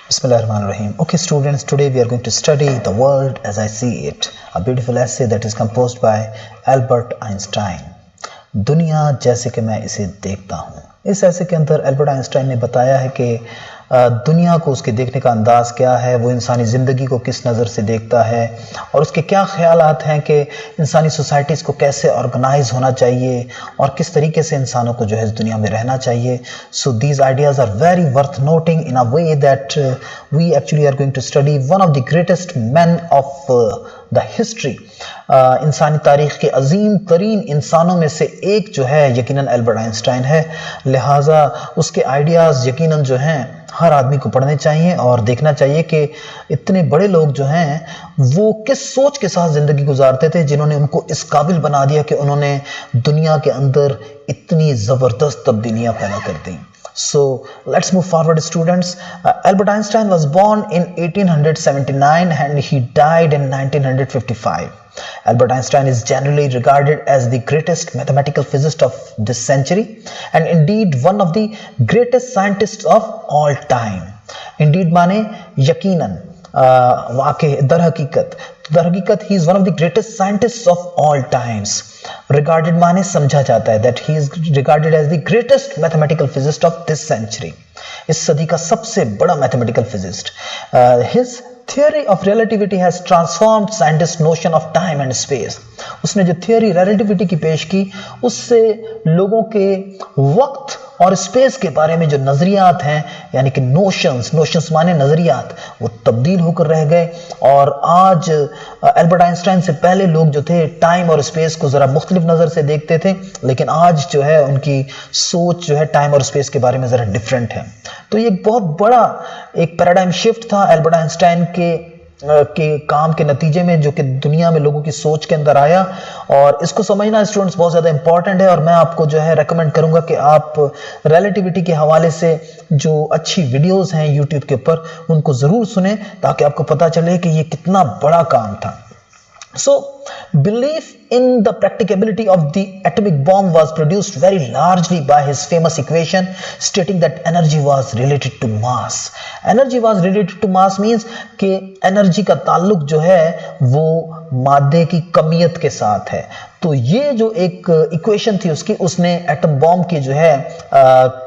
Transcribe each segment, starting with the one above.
Bismillahirrahmanirrahim. Okay, students, today we are going to study the world as I see it. A beautiful essay that is composed by Albert Einstein. दुनिया जैसे कि मैं इसे देखता हूँ. इस ऐसे के अंदर एल्बर्ट आइंस्टाइन ने बताया है कि दुनिया को उसके देखने का अंदाज़ क्या है, वो इंसानी ज़िंदगी को किस नज़र से देखता है और उसके क्या ख्यालात हैं कि इंसानी सोसाइटीज़ को कैसे ऑर्गेनाइज होना चाहिए और किस तरीके से इंसानों को जो है इस दुनिया में रहना चाहिए. So these ideas are very worth noting in a way that we actually are going to study one of the greatest man of the history. इंसानी तारीख़ के अजीम तरीन इंसानों में से एक जो है यकीनन एल्बर्ट आइंस्टाइन है. लिहाजा उसके आइडियाज़ यकीनन जो हैं हर आदमी को पढ़ने चाहिए और देखना चाहिए कि इतने बड़े लोग जो हैं वो किस सोच के साथ ज़िंदगी गुजारते थे जिन्होंने उनको इस काबिल बना दिया कि उन्होंने दुनिया के अंदर इतनी ज़बरदस्त तब्दीलियाँ पैदा कर दी. So let's move forward, students. Albert Einstein was born in 1879 and he died in 1955. Albert Einstein is generally regarded as the greatest mathematical physicist of this century and indeed one of the greatest scientists of all time. Indeed माने यकीनन वाकई दर हकीकत he is one of the greatest scientists of all times. Regarded माने समझा जाता है that he is regarded as the greatest mathematical physicist of this century. इस सदी का सबसे बड़ा mathematical physicist. His theory of relativity has transformed scientists' notion of time and space. उसने जो theory relativity की पेश की उससे लोगों के वक्त और स्पेस के बारे में जो नज़रियात हैं यानी कि नोशंस माने नज़रियात वो तब्दील होकर रह गए. और आज एल्बर्ट आइंस्टाइन से पहले लोग जो थे टाइम और स्पेस को ज़रा मुख्तलिफ नज़र से देखते थे, लेकिन आज जो है उनकी सोच जो है टाइम और स्पेस के बारे में ज़रा डिफरेंट है. तो ये बहुत बड़ा एक पैराडाइम शिफ्ट था एल्बर्ट आइंस्टाइन के काम के नतीजे में जो कि दुनिया में लोगों की सोच के अंदर आया. और इसको समझना स्टूडेंट्स बहुत ज़्यादा इंपॉर्टेंट है और मैं आपको जो है रेकमेंड करूंगा कि आप रिलेटिविटी के हवाले से जो अच्छी वीडियोस हैं यूट्यूब के ऊपर उनको ज़रूर सुने ताकि आपको पता चले कि ये कितना बड़ा काम था. So, belief in the practicability of the atomic bomb was produced very largely by his famous equation stating that energy was related to mass. Energy was related to mass means कि energy का ताल्लुक जो है वो मादे की कमियत के साथ है. तो ये जो एक इक्वेशन थी उसने एटम बॉम्ब की जो है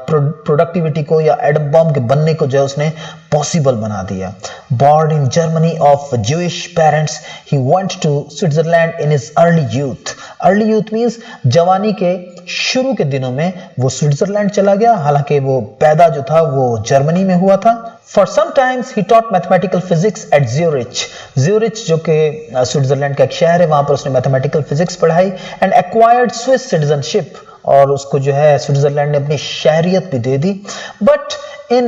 प्रोडक्टिविटी को या एटम बॉम्ब के बनने को जो है उसने पॉसिबल बना दिया. Born in Germany of Jewish parents, he went to Switzerland in his early youth. Early youth means जवानी के शुरू के दिनों में वो स्विट्जरलैंड चला गया, हालांकि वो पैदा जो था वो जर्मनी में हुआ था. For some times he taught mathematical physics at Zurich. Zurich जो कि स्विट्जरलैंड का एक शहर है, वहां पर उसने मैथमेटिकल फिजिक्स पढ़ाई and acquired Swiss citizenship. और उसको जो है स्विट्जरलैंड ने अपनी शहरियत भी दे दी. But in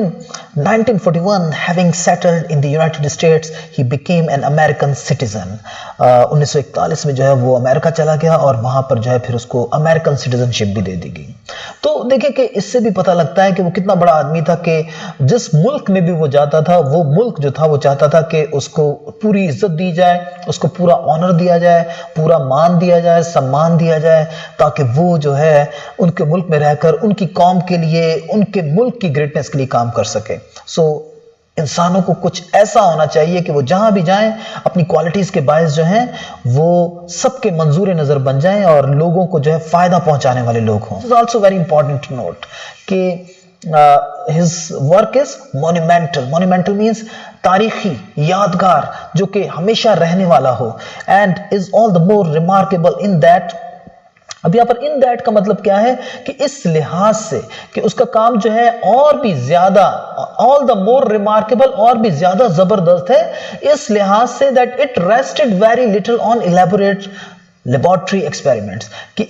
1941, having settled in the United States, he became an American citizen. 1941 में जो है वो अमेरिका चला गया और वहां पर जो है फिर उसको अमेरिकन सिटीजनशिप भी दे दी गई. तो देखिए कि इससे भी पता लगता है कि वो कितना बड़ा आदमी था कि जिस मुल्क में भी वो जाता था वो मुल्क जो था वो चाहता था कि उसको पूरी इज्जत दी जाए, उसको पूरा ऑनर दिया जाए, पूरा मान दिया जाए, सम्मान दिया जाए, ताकि वो जो है उनके मुल्क में रहकर उनकी कौम के लिए, उनके मुल्क की ग्रेटनेस के लिए काम कर सके. सो इंसानों को कुछ ऐसा होना चाहिए कि वो जहां भी जाएं अपनी क्वालिटीज के बायस जो हैं वो सबके मंजूर नजर बन जाएं और लोगों को जो है फायदा पहुंचाने वाले लोग हों. It's also very important to note कि his work is monumental means तारीखी यादगार जो कि हमेशा रहने वाला हो and is all the more remarkable in that. अब यहाँ पर इन दैट का मतलब क्या है कि इस लिहाज से कि उसका काम जो है और भी ज्यादा ऑल द मोर रिमार्केबल और भी ज्यादा जबरदस्त है इस लिहाज say that it rested very little on elaborate laboratory experiments कि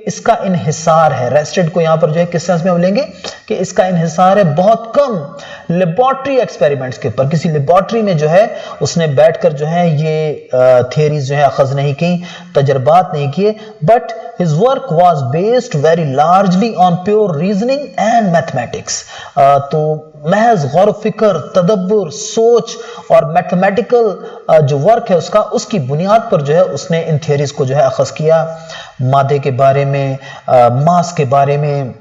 इसका इन्हिसार है. रेस्टेड को यहां पर जो है किस सेंस में हम लेंगे कि इसका इन्हिसार है बहुत कम लेबोरेटरी एक्सपेरिमेंट्स के ऊपर. किसी लेबोरेटरी में जो है उसने बैठकर जो है ये थियरीज जो है अखज नहीं की, तजर्बात नहीं किए. But his work was based very largely on pure reasoning and mathematics. तो महज गौर फिक्र, तदब्बुर, सोच और मैथमेटिकल जो वर्क है उसकी बुनियाद पर जो है उसने इन थियरीज को जो है अखज किया. मादे के बारे में, मास के बारे में,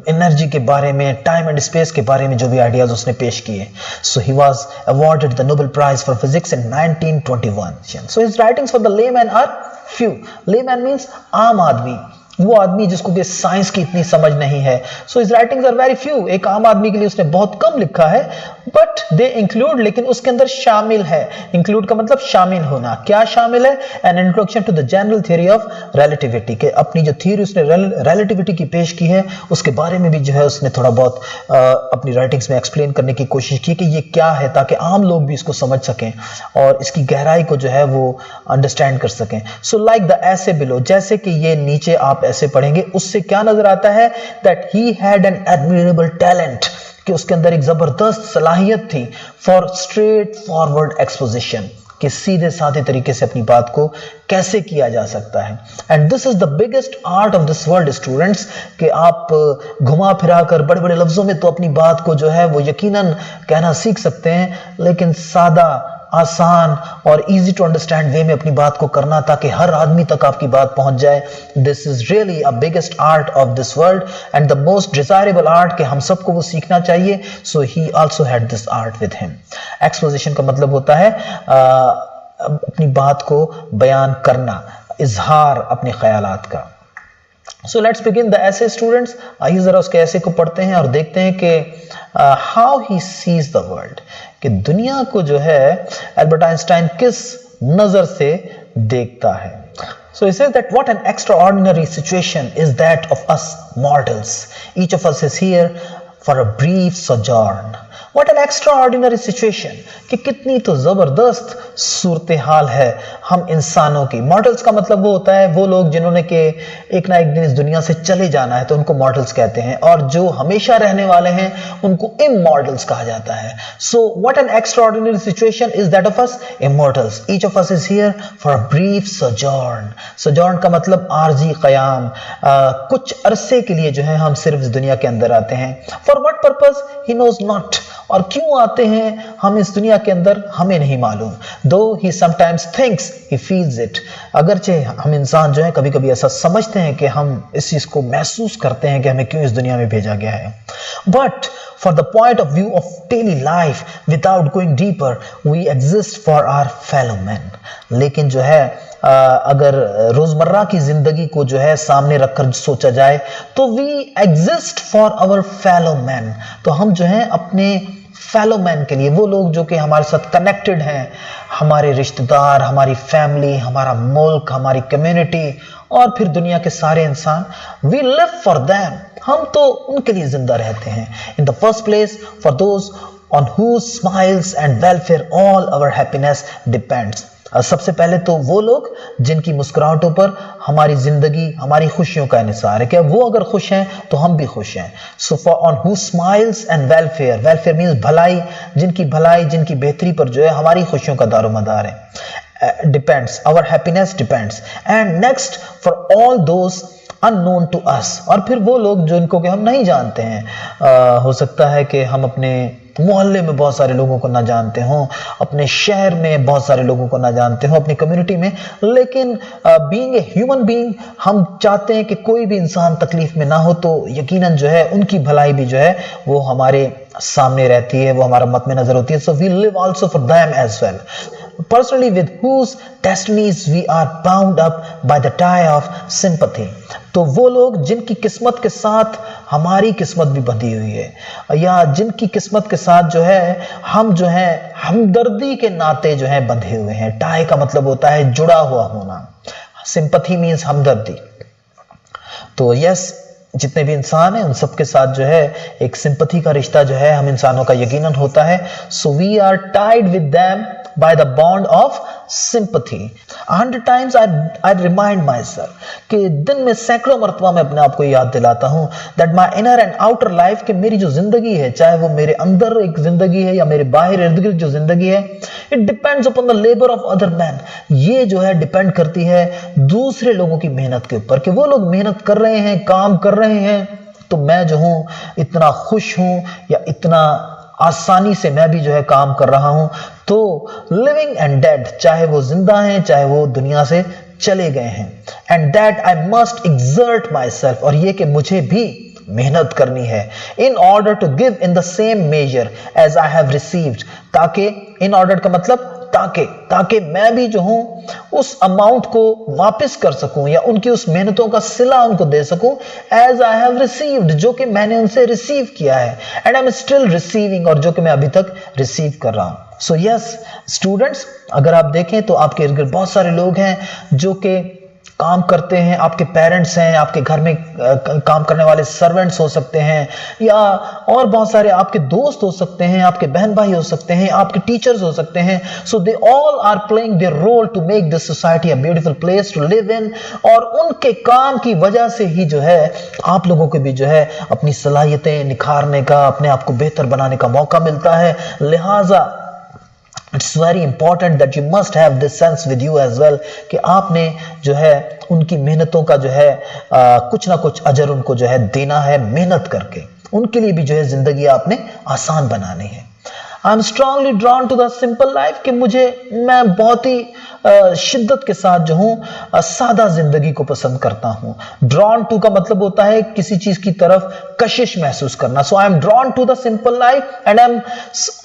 एनर्जी के बारे में, टाइम एंड स्पेस के बारे में जो भी आइडियाज उसने पेश किए. So he was awarded the Nobel prize for physics in 1921. So his writings for the layman are few. Layman means आम आदमी, वो आदमी जिसको कि साइंस की इतनी समझ नहीं है. So his writings are very few. एक आम आदमी के लिए उसने बहुत कम लिखा है, बट दे इंक्लूड, लेकिन उसके अंदर शामिल है. इंक्लूड का मतलब शामिल होना. क्या शामिल है? An introduction to the general theory of relativity. के अपनी जो थ्योरी उसने रिलेटिविटी की पेश की है, उसके बारे में भी जो है उसने थोड़ा बहुत अपनी राइटिंग्स में एक्सप्लेन करने की कोशिश की कि ये क्या है, ताकि आम लोग भी इसको समझ सकें और इसकी गहराई को जो है वो अंडरस्टैंड कर सकें. सो लाइक द ऐसे बिलो, जैसे कि ये नीचे आप ऐसे पढ़ेंगे, उससे क्या नजर आता है? That he had an admirable talent, कि उसके अंदर एक जबरदस्त सलाहियत थी फॉर स्ट्रेट फॉरवर्ड एक्सपोजिशन, कि सीधे साधे तरीके से अपनी बात को कैसे किया जा सकता है. And this is the biggest art of this world students, कि आप घुमा फिरा कर बड़े बड़े लफ्जों में तो अपनी बात को जो है वो यकीनन कहना सीख सकते हैं, लेकिन सादा, आसान और इजी टू अंडरस्टैंड वे में अपनी बात को करना, ताकि हर आदमी तक आपकी बात पहुंच जाए. This is really a biggest art of this world and the most desirable art, कि हम सबको वो सीखना चाहिए. So he also had this art with him. Exposition का मतलब होता है अपनी बात को बयान करना, इजहार अपने ख्यालात का. सो लेट्स बिगिन द ऐसे स्टूडेंट्स. आइए जरा उसके ऐसे को पढ़ते हैं और देखते हैं कि how he sees the world, कि दुनिया को जो है एल्बर्ट आइंस्टाइन किस नजर से देखता है. So he says that what an extraordinary situation is that of us mortals. Each of us is here for a brief sojourn. What an extraordinary situation, कि कितनी तो जबरदस्त सूरत हाल है हम इंसानों की. मॉर्टल्स का मतलब वो होता है वो लोग जिन्होंने के एक ना एक दिन इस दुनिया से चले जाना है, तो उनको मॉर्टल्स कहते हैं, और जो हमेशा रहने वाले हैं उनको इमॉर्टल्स कहा जाता है. So what an extraordinary situation is that of us immortals. Each of us is here for a brief sojourn. Sojourn का मतलब आरजी कयाम, कुछ अरसे के लिए जो है हम सिर्फ इस दुनिया के अंदर आते हैं. For what purpose he knows not, और क्यों आते हैं हम इस दुनिया के अंदर हमें नहीं मालूम. दो he sometimes thinks he feels it, अगरचे हम इंसान जो है कभी कभी ऐसा समझते हैं कि हम इस चीज को महसूस करते हैं कि हमें क्यों इस दुनिया में भेजा गया है. But for the point of view of daily life, without going deeper, we exist for our fellow man. लेकिन जो है अगर रोजमर्रा की जिंदगी को जो है सामने रखकर सोचा जाए, तो we exist for our fellow man, तो हम जो है अपने फेलो मैन के लिए, वो लोग जो कि हमारे साथ कनेक्टेड हैं, हमारे रिश्तेदार, हमारी फैमिली, हमारा मुल्क, हमारी कम्युनिटी, और फिर दुनिया के सारे इंसान, वी लिव फॉर देम, हम तो उनके लिए जिंदा रहते हैं. In the first place for those on whose smiles and welfare all our happiness depends. सबसे पहले तो वो लोग जिनकी मुस्कुराहटों पर हमारी जिंदगी, हमारी खुशियों का इन्हिसार है, कि वो अगर खुश हैं तो हम भी खुश हैं. So for on whose smiles and welfare, welfare means भलाई, जिनकी बेहतरी पर जो है हमारी खुशियों का दारोमदार है. depends, our happiness depends. and next for all those unknown to us, और फिर वो लोग जो इनको कि हम नहीं जानते हैं. हो सकता है कि हम अपने मोहल्ले में बहुत सारे लोगों को ना जानते हों, अपने शहर में बहुत सारे लोगों को ना जानते हों, अपनी कम्युनिटी में, लेकिन बीइंग ए ह्यूमन बीइंग, हम चाहते हैं कि कोई भी इंसान तकलीफ में ना हो, तो यकीनन जो है उनकी भलाई भी जो है वो हमारे सामने रहती है, वो हमारा मत में नजर होती है. So we live also for them as well. Personally, with whose destinies we are bound up by the tie of sympathy. तो वो लोग जिनकी किस्मत के साथ हमारी किस्मत भी बंधी हुई है, या जिनकी किस्मत के साथ जो है हम जो है हमदर्दी के नाते जो है बंधे हुए हैं. टाई का मतलब होता है जुड़ा हुआ होना, सिंपैथी मींस हमदर्दी. तो यस, जितने भी इंसान हैं उन सबके साथ जो है एक सिंपैथी का रिश्ता जो है हम इंसानों का यकीनन होता है. So we are tied with them by the bond of sympathy. 100 times I remind myself कि दिन में सैकड़ों मरतबा मैं अपने आप को याद दिलाता हूँ that my inner and outer life, कि मेरी जो जिंदगी है, चाहे वो मेरे अंदर एक जिंदगी है या मेरे बाहर इर्द गिर्द जो जिंदगी है, it depends upon the labor of other men. ये जो है डिपेंड करती है दूसरे लोगों की मेहनत के ऊपर, कि वो लोग मेहनत कर रहे हैं, काम कर रहे हैं, तो मैं जो हूँ इतना खुश हूँ या इतना आसानी से मैं भी जो है काम कर रहा हूं. तो लिविंग एंड डेड, चाहे वो जिंदा हैं चाहे वो दुनिया से चले गए हैं. And that I must exert myself, और ये कि मुझे भी मेहनत करनी है। In order to give in the same measure as I have received, ताकि इन ऑर्डर का मतलब ताकि मैं भी जो हूं उस अमाउंट को वापस कर सकूं या उनकी उस मेहनतों का सिला उनको दे सकूं, एज आई हैव रिसीव्ड, जो कि मैंने उनसे रिसीव किया है, and I am still receiving, और जो कि मैं अभी तक रिसीव कर रहा हूं। सो यस स्टूडेंट्स, अगर आप देखें तो आपके इर्द गिर्द बहुत सारे लोग हैं जो कि काम करते हैं, आपके पेरेंट्स हैं, आपके घर में काम करने वाले सर्वेंट्स हो सकते हैं, या और बहुत सारे आपके दोस्त हो सकते हैं, आपके बहन भाई हो सकते हैं, आपके टीचर्स हो सकते हैं। So they all are playing their role to make this society a beautiful place to live in, और उनके काम की वजह से ही जो है आप लोगों को भी जो है अपनी सलाहियतें निखारने का, अपने आप को बेहतर बनाने का मौका मिलता है। लिहाजा it's very important that you must have this sense with you as well, कि आपने जो है उनकी मेहनतों का जो है कुछ ना कुछ अजर उनको जो है देना है, मेहनत करके उनके लिए भी जो है जिंदगी आपने आसान बनानी है। I am strongly drawn to the simple life, कि मैं बहुत ही शिद्दत के साथ जो हूं सादा जिंदगी को पसंद करता हूं। ड्रॉन टू का मतलब होता है किसी चीज की तरफ कशिश महसूस करना। So I am drawn to the simple life and I am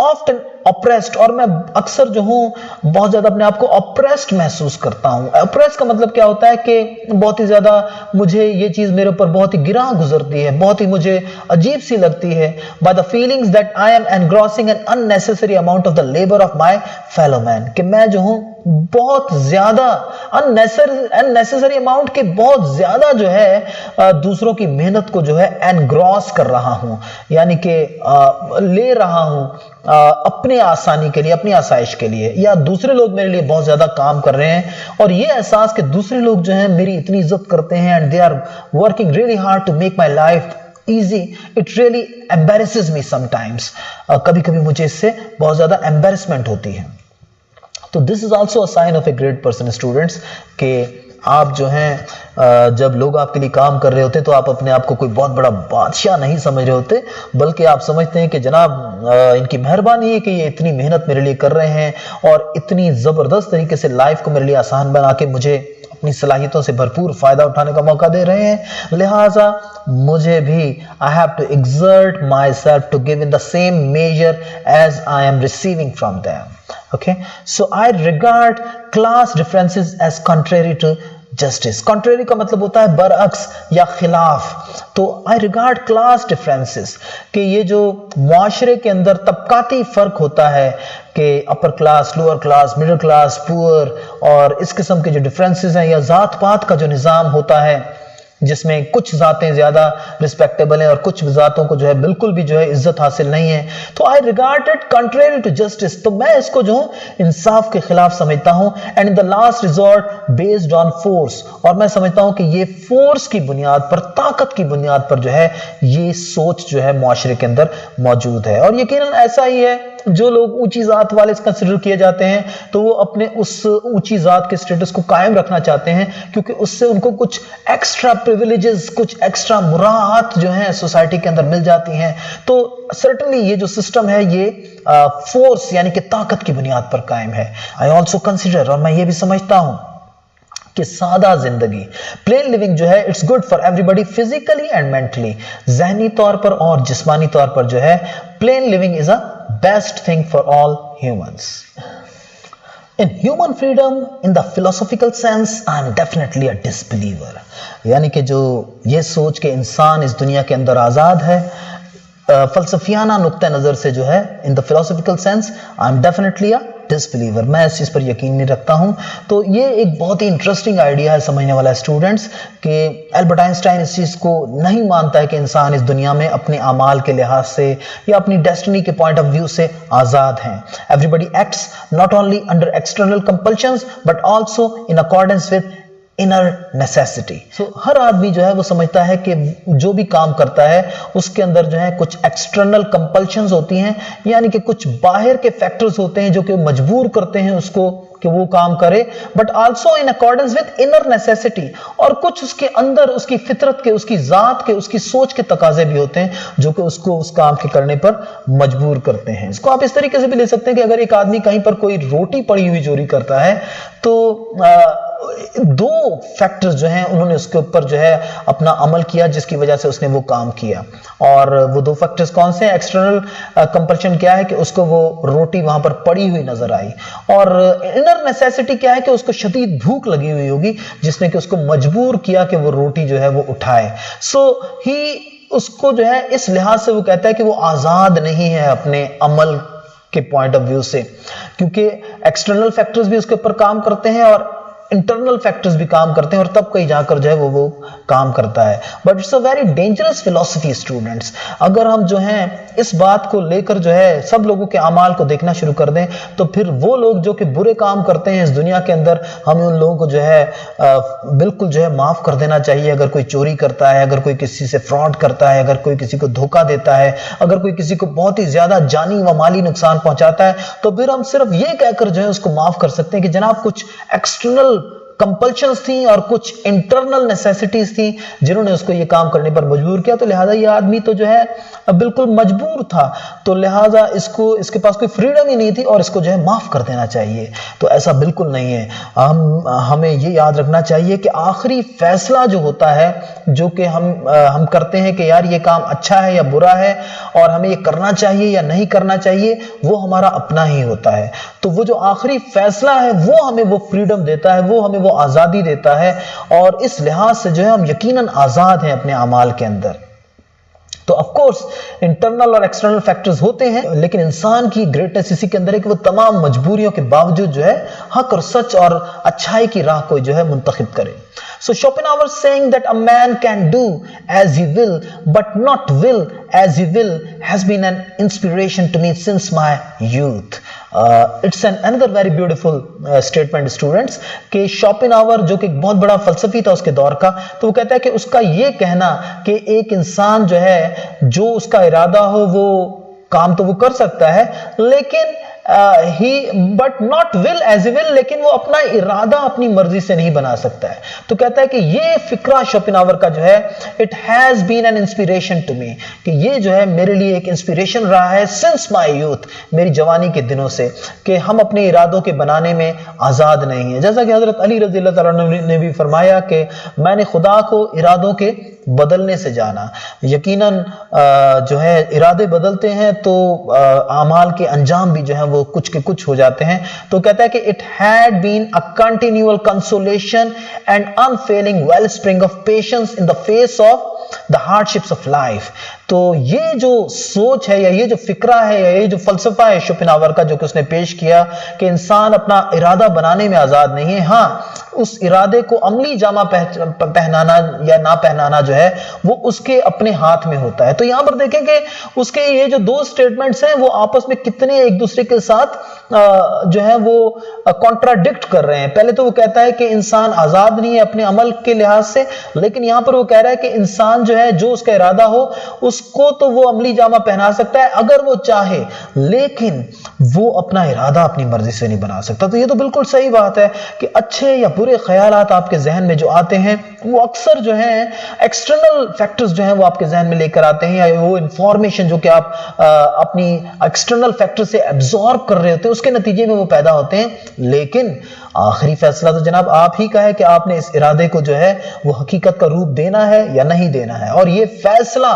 often oppressed, और मैं अक्सर जो हूं बहुत ज्यादा अपने आप को ऑप्रेस्ड महसूस करता हूं। ऑप्रेस्ड का मतलब क्या होता है कि बहुत ही ज्यादा मुझे ये चीज मेरे ऊपर बहुत ही गिरा गुजरती है, बहुत ही मुझे अजीब सी लगती है। By the feelings that I am engrossing an unnecessary amount of the labour of my fellow man, कि मैं जो हूं बहुत ज्यादा अननेसेसरी अमाउंट के बहुत ज्यादा जो है दूसरों की मेहनत को जो है एनग्रॉस कर रहा हूं, यानी कि ले रहा हूं अपने आसानी के लिए, अपनी आसाइश के लिए, या दूसरे लोग मेरे लिए बहुत ज्यादा काम कर रहे हैं, और ये एहसास कि दूसरे लोग जो हैं मेरी इतनी इज्जत करते हैं and they are working really hard to make my life easy, it really embarrasses me sometimes. कभी कभी मुझे इससे बहुत ज्यादा embarrassment होती है। तो this is also a sign of a great person students, कि आप जो हैं जब लोग आपके लिए काम कर रहे होते हैं तो आप अपने आप को कोई बहुत बड़ा बादशाह नहीं समझ रहे होते, बल्कि आप समझते हैं कि जनाब इनकी मेहरबानी है कि ये इतनी मेहनत मेरे लिए कर रहे हैं और इतनी जबरदस्त तरीके से लाइफ को मेरे लिए आसान बना के मुझे अपनी सलाहियतों से भरपूर फायदा उठाने का मौका दे रहे हैं। लिहाजा मुझे भी I have to exert myself to give in the same measure as I am receiving from them. Okay, so I regard class differences as contrary to justice. Contrary का मतलब होता है बरअक्स या खिलाफ। तो I regard class differences, कि ये जो मुआशरे के अंदर तबकाती फर्क होता है कि upper class, lower class, middle class, poor, और इस किस्म के जो डिफरेंसेस हैं, या जात पात का जो निज़ाम होता है जिसमें कुछ जातें ज्यादा रिस्पेक्टेबल हैं और कुछ जातों को जो है बिल्कुल भी जो है इज्जत हासिल नहीं है, तो I regard it contrary to justice, तो मैं इसको जो हूं इंसाफ के खिलाफ समझता हूं, and in the last resort based on force, और मैं समझता हूं कि ये फोर्स की बुनियाद पर, ताकत की बुनियाद पर जो है ये सोच जो है मुआशरे के अंदर मौजूद है। और यकीनन ऐसा ही है, जो लोग ऊंची जात वाले कंसिडर किए जाते हैं तो वो अपने उस ऊंची जात के स्टेटस को कायम रखना चाहते हैं, क्योंकि उससे उनको कुछ एक्स्ट्रा प्रिविलेजेस, कुछ एक्स्ट्रा मुराहत जो है सोसाइटी के अंदर मिल जाती हैं। तो सर्टेनली ये जो सिस्टम है ये फोर्स यानी कि ताकत की बुनियाद पर कायम है। आई ऑल्सो कंसिडर, और मैं ये भी समझता हूं कि सादा जिंदगी, प्लेन लिविंग जो है it's good for everybody physically and mentally, जहनी तौर पर और जिस्मानी तौर पर जो है plane living is a best thing for all humans. In human freedom, in the philosophical sense, I am definitely a disbeliever. यानी कि जो ये सोच के इंसान इस दुनिया के अंदर आज़ाद है, फलसफियाना नुक्ते नज़र से जो है, in the philosophical sense, I am definitely a disbeliever. मैं इस चीज़ पर यकीन नहीं रखता हूँ। तो ये एक बहुत ही इंटरेस्टिंग आइडिया है समझने वाला स्टूडेंट्स, कि एल्बर्ट आइंस्टाइन इस चीज़ को नहीं मानता है कि इंसान इस दुनिया में अपने अमाल के लिहाज से या अपनी डेस्टिनी के पॉइंट ऑफ व्यू से आज़ाद हैं। Everybody acts not only under external compulsions but also in accordance with inner necessity. So हर आदमी जो है वो समझता है कि जो भी काम करता है उसके अंदर जो है कुछ एक्सटर्नल कंपल्शंस होती हैं, यानी कि कुछ बाहर के फैक्टर्स होते हैं जो कि मजबूर करते हैं उसको कि वो काम करे, but also in accordance with inner necessity, और कुछ उसके अंदर उसकी फितरत के, उसकी जात के, उसकी सोच के तकाजे भी होते हैं जो कि उसको उस काम के करने पर मजबूर करते हैं। इसको आप इस तरीके से भी ले सकते हैं कि अगर एक आदमी कहीं पर कोई रोटी पड़ी हुई चोरी करता है तो दो फैक्टर्स जो हैं उन्होंने उसके ऊपर जो है अपना अमल किया, जिसकी वजह से उसने वो काम किया। और वो दो फैक्टर्स कौन से हैं? एक्सटर्नल कंपल्शन क्या है कि उसको वो रोटी वहां पर पड़ी हुई नजर आई, और इनर नेसेसिटी क्या है कि उसको शदीद भूख लगी हुई होगी जिसने कि उसको मजबूर किया कि वो रोटी जो है वो उठाए। सो ही उसको जो है इस लिहाज से वो कहता है कि वो आजाद नहीं है अपने अमल के पॉइंट ऑफ व्यू से, क्योंकि एक्सटर्नल फैक्टर्स भी उसके ऊपर काम करते हैं और इंटरनल फैक्टर्स भी काम करते हैं, और तब कहीं जाकर जो है वो काम करता है। But it's a very dangerous philosophy students. अगर हम जो है इस बात को लेकर जो है सब लोगों के अमाल को देखना शुरू कर दें, तो फिर वो लोग जो कि बुरे काम करते हैं इस दुनिया के अंदर, हमें उन लोगों को जो है बिल्कुल जो है माफ कर देना चाहिए। अगर कोई चोरी करता है, अगर कोई किसी से फ्रॉड करता है, अगर कोई किसी को धोखा देता है, अगर कोई किसी को बहुत ही ज्यादा जानी व माली नुकसान पहुंचाता है, तो फिर हम सिर्फ ये कहकर जो है उसको माफ कर सकते हैं कि जनाब कुछ एक्सटर्नल कंपल्शंस थी और कुछ इंटरनल नेसेसिटीज थी जिन्होंने उसको ये काम करने पर मजबूर किया, तो लिहाजा ये आदमी तो जो है बिल्कुल मजबूर था, तो लिहाजा इसके पास कोई फ्रीडम ही नहीं थी और इसको जो है माफ कर देना चाहिए। तो ऐसा बिल्कुल नहीं है। हमें ये याद रखना चाहिए कि आखिरी फैसला जो होता है, जो कि हम करते हैं कि यार ये काम अच्छा है या बुरा है और हमें ये करना चाहिए या नहीं करना चाहिए, वो हमारा अपना ही होता है। तो वो जो आखिरी फैसला है वो हमें वो फ्रीडम देता है, वो हमें वो आजादी देता है, और इस लिहाज से जो है हम यकीनन आजाद हैं अपने अमाल के अंदर। तो ऑफ कोर्स इंटरनल और एक्सटर्नल फैक्टर्स होते हैं, लेकिन इंसान की ग्रेटनेस इसी के अंदर है कि वो तमाम मजबूरियों के बावजूद जो है हक और सच और अच्छाई की राह को जो है मुंतखब करे। So Schopenhauer saying that a man can do as he will but not will as he will has been an inspiration to me since my youth. It's another very beautiful statement students, कि Schopenhauer जो कि एक बहुत बड़ा फलसफी था उसके दौर का, तो वो कहता है कि उसका ये कहना कि एक इंसान जो है जो उसका इरादा हो वो काम तो वो कर सकता है, लेकिन but not will as a will, लेकिन वो अपना इरादा अपनी मर्जी से नहीं बना सकता है। तो कहता है कि ये फिक्रा शोपेनहावर का जो है it has been an inspiration to me, कि ये जो है मेरे लिए एक इंस्पिरेशन रहा है सिंस माय यूथ, मेरी जवानी के दिनों से, कि हम अपने इरादों के बनाने में आजाद नहीं है। जैसा कि हजरत अली रज़ी अल्लाह तआला अन्हु ने भी फरमाया कि मैंने खुदा को इरादों के बदलने से जाना। यकीनन जो है इरादे बदलते हैं तो आमाल के अंजाम भी जो है वो कुछ के कुछ हो जाते हैं। तो कहता है कि it had been a continual consolation and unfailing wellspring of patience in the face of the hardships of life. तो ये जो सोच है या ये जो फिक्रा है या ये जो फलसफा है शोपेनहावर का जो कि उसने पेश किया कि इंसान अपना इरादा बनाने में आजाद नहीं है, हाँ उस इरादे को अमली जामा पहनाना या ना पहनाना जो है वो उसके अपने हाथ में होता है। तो यहां पर देखें कि उसके ये जो दो स्टेटमेंट्स हैं वो आपस में कितने एक दूसरे के साथ जो है वो कॉन्ट्राडिक्ट कर रहे हैं। पहले तो वो कहता है कि इंसान आजाद नहीं है अपने अमल के लिहाज से, लेकिन यहां पर वो कह रहा है कि इंसान जो है जो उसका इरादा हो उसको तो वो अमली जामा पहना सकता है अगर वो चाहे, लेकिन वो अपना इरादा अपनी मर्जी से नहीं बना सकता। तो ये तो बिल्कुल सही बात है कि अच्छे या बुरे ख्यालात आपके जहन में जो आते हैं वो अक्सर जो है एक्सटर्नल फैक्टर्स जो है वो आपके जहन में लेकर आते हैं, या वो इंफॉर्मेशन जो कि आप अपनी एक्सटर्नल फैक्टर से एब्जॉर्ब कर रहे होते हैं उसके नतीजे में वो पैदा होते हैं। लेकिन आखिरी फैसला तो जनाब आप ही का है कि आपने इस इरादे को जो है वो हकीकत का रूप देना है या नहीं देना है, और ये फैसला,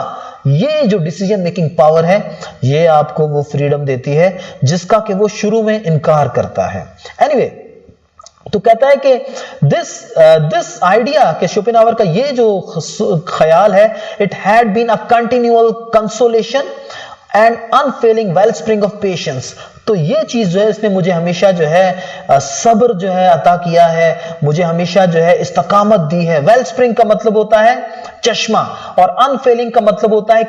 ये जो डिसीजन मेकिंग पावर है ये आपको वो फ्रीडम देती है जिसका कि वो शुरू में इनकार करता है। एनीवे, तो कहता है कि दिस आइडिया के शोपेनहावर का ये जो ख्याल है, it had been a continual consolation and unfailing wellspring of patience. तो ये चीज जो है इसने मुझे हमेशा जो है सब्र जो है अता किया है, मुझे हमेशा जो है इस्तकामत दी है। वेल स्प्रिंग का मतलब होता है चश्मा, और अनफेलिंग का मतलब होता है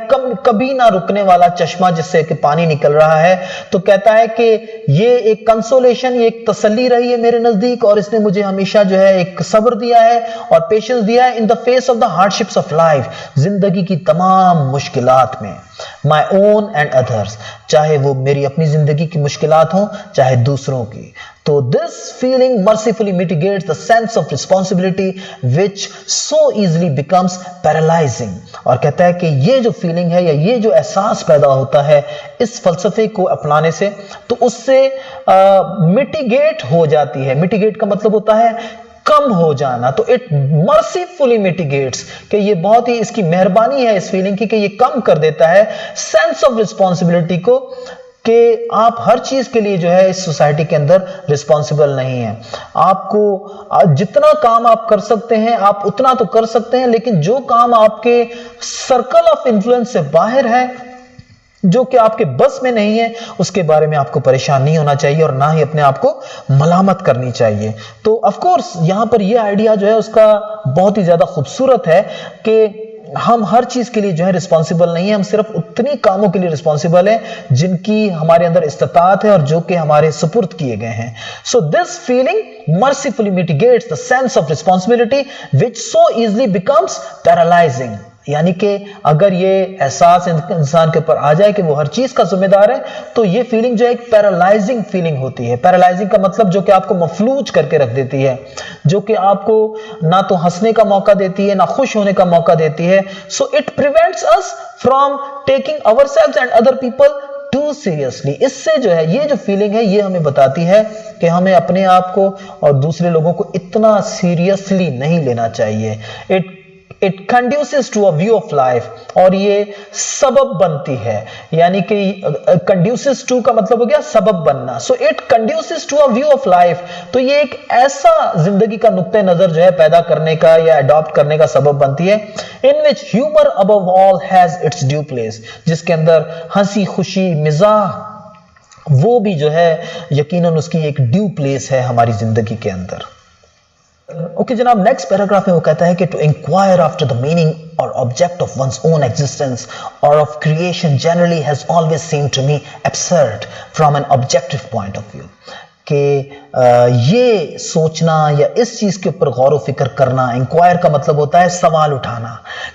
कभी ना रुकने वाला चश्मा जिससे कि पानी निकल रहा है। तो कहता है कि ये एक कंसोलेशन, ये एक तसल्ली रही है मेरे नजदीक, और इसने मुझे हमेशा जो है एक सब्र दिया है और पेशेंस दिया है इन the face of the hardships of life, जिंदगी की तमाम मुश्किलात में, माई ओन एंड अदर्स, चाहे वो मेरी अपनी जिंदगी की मुश्किलात हो चाहे दूसरों की। तो this feeling mercifully mitigates the sense of responsibility which so easily becomes paralysing. और कहता है कि ये जो फीलिंग है या ये जो एहसास पैदा होता है इस फलसफे को अपनाने से, तो उससे मिटिगेट हो जाती है। मिटिगेट का मतलब होता है कम हो जाना, तो इट मर्सीफुली मिटिगेट्स, कि ये बहुत ही इसकी मेहरबानी है इस फीलिंग की कि ये कम कर देता है सेंस ऑफ रिस्पॉन्सिबिलिटी को, कि आप हर चीज के लिए जो है इस सोसाइटी के अंदर रिस्पॉन्सिबल नहीं है। आपको जितना काम आप कर सकते हैं आप उतना तो कर सकते हैं, लेकिन जो काम आपके सर्कल ऑफ इन्फ्लुएंस से बाहर है, जो कि आपके बस में नहीं है, उसके बारे में आपको परेशान नहीं होना चाहिए और ना ही अपने आप को मलामत करनी चाहिए। तो ऑफ कोर्स यहां पर यह आइडिया जो है उसका बहुत ही ज्यादा खूबसूरत है कि हम हर चीज के लिए जो है रिस्पॉन्सिबल नहीं है, हम सिर्फ उतनी कामों के लिए रिस्पॉन्सिबल हैं जिनकी हमारे अंदर इस्तात है और जो कि हमारे सुपुर्द किए गए हैं। So this feeling mercifully mitigates the sense of responsibility which so easily becomes paralysing, यानी कि अगर ये एहसास इंसान के ऊपर आ जाए कि वो हर चीज का जिम्मेदार है, तो ये फीलिंग जो है एक पैरालाइजिंग फीलिंग होती है। पैरालाइजिंग का मतलब जो कि आपको मफलूज करके रख देती है, जो कि आपको ना तो हंसने का मौका देती है ना खुश होने का मौका देती है। So it prevents us from taking ourselves and other people too seriously. इससे जो है ये जो फीलिंग है ये हमें बताती है कि हमें अपने आप को और दूसरे लोगों को इतना सीरियसली नहीं लेना चाहिए। It conduces to a view of life, और ये सबब बनती है, यानी कि कंड्यूसेस टू का मतलब हो गया सबब बनना। So it conduces to a view of life, तो ये एक ऐसा जिंदगी का नुक्ते नजर जो है पैदा करने का या अडॉप्ट करने का सबब बनती है, in which humour above all has its due place, जिसके अंदर हंसी खुशी मिजाह वो भी जो है यकीनन उसकी एक ड्यू प्लेस है हमारी जिंदगी के अंदर। ओके जनाब, नेक्स्ट पैराग्राफ में वो कहता है कि to inquire after the meaning or object of one's own existence or of creation generally has always seemed to me absurd from an objective point of view, कि ये सोचना या इस चीज के ऊपर गौर व फिक्र करना, इंक्वायर का मतलब होता है सवाल उठाना,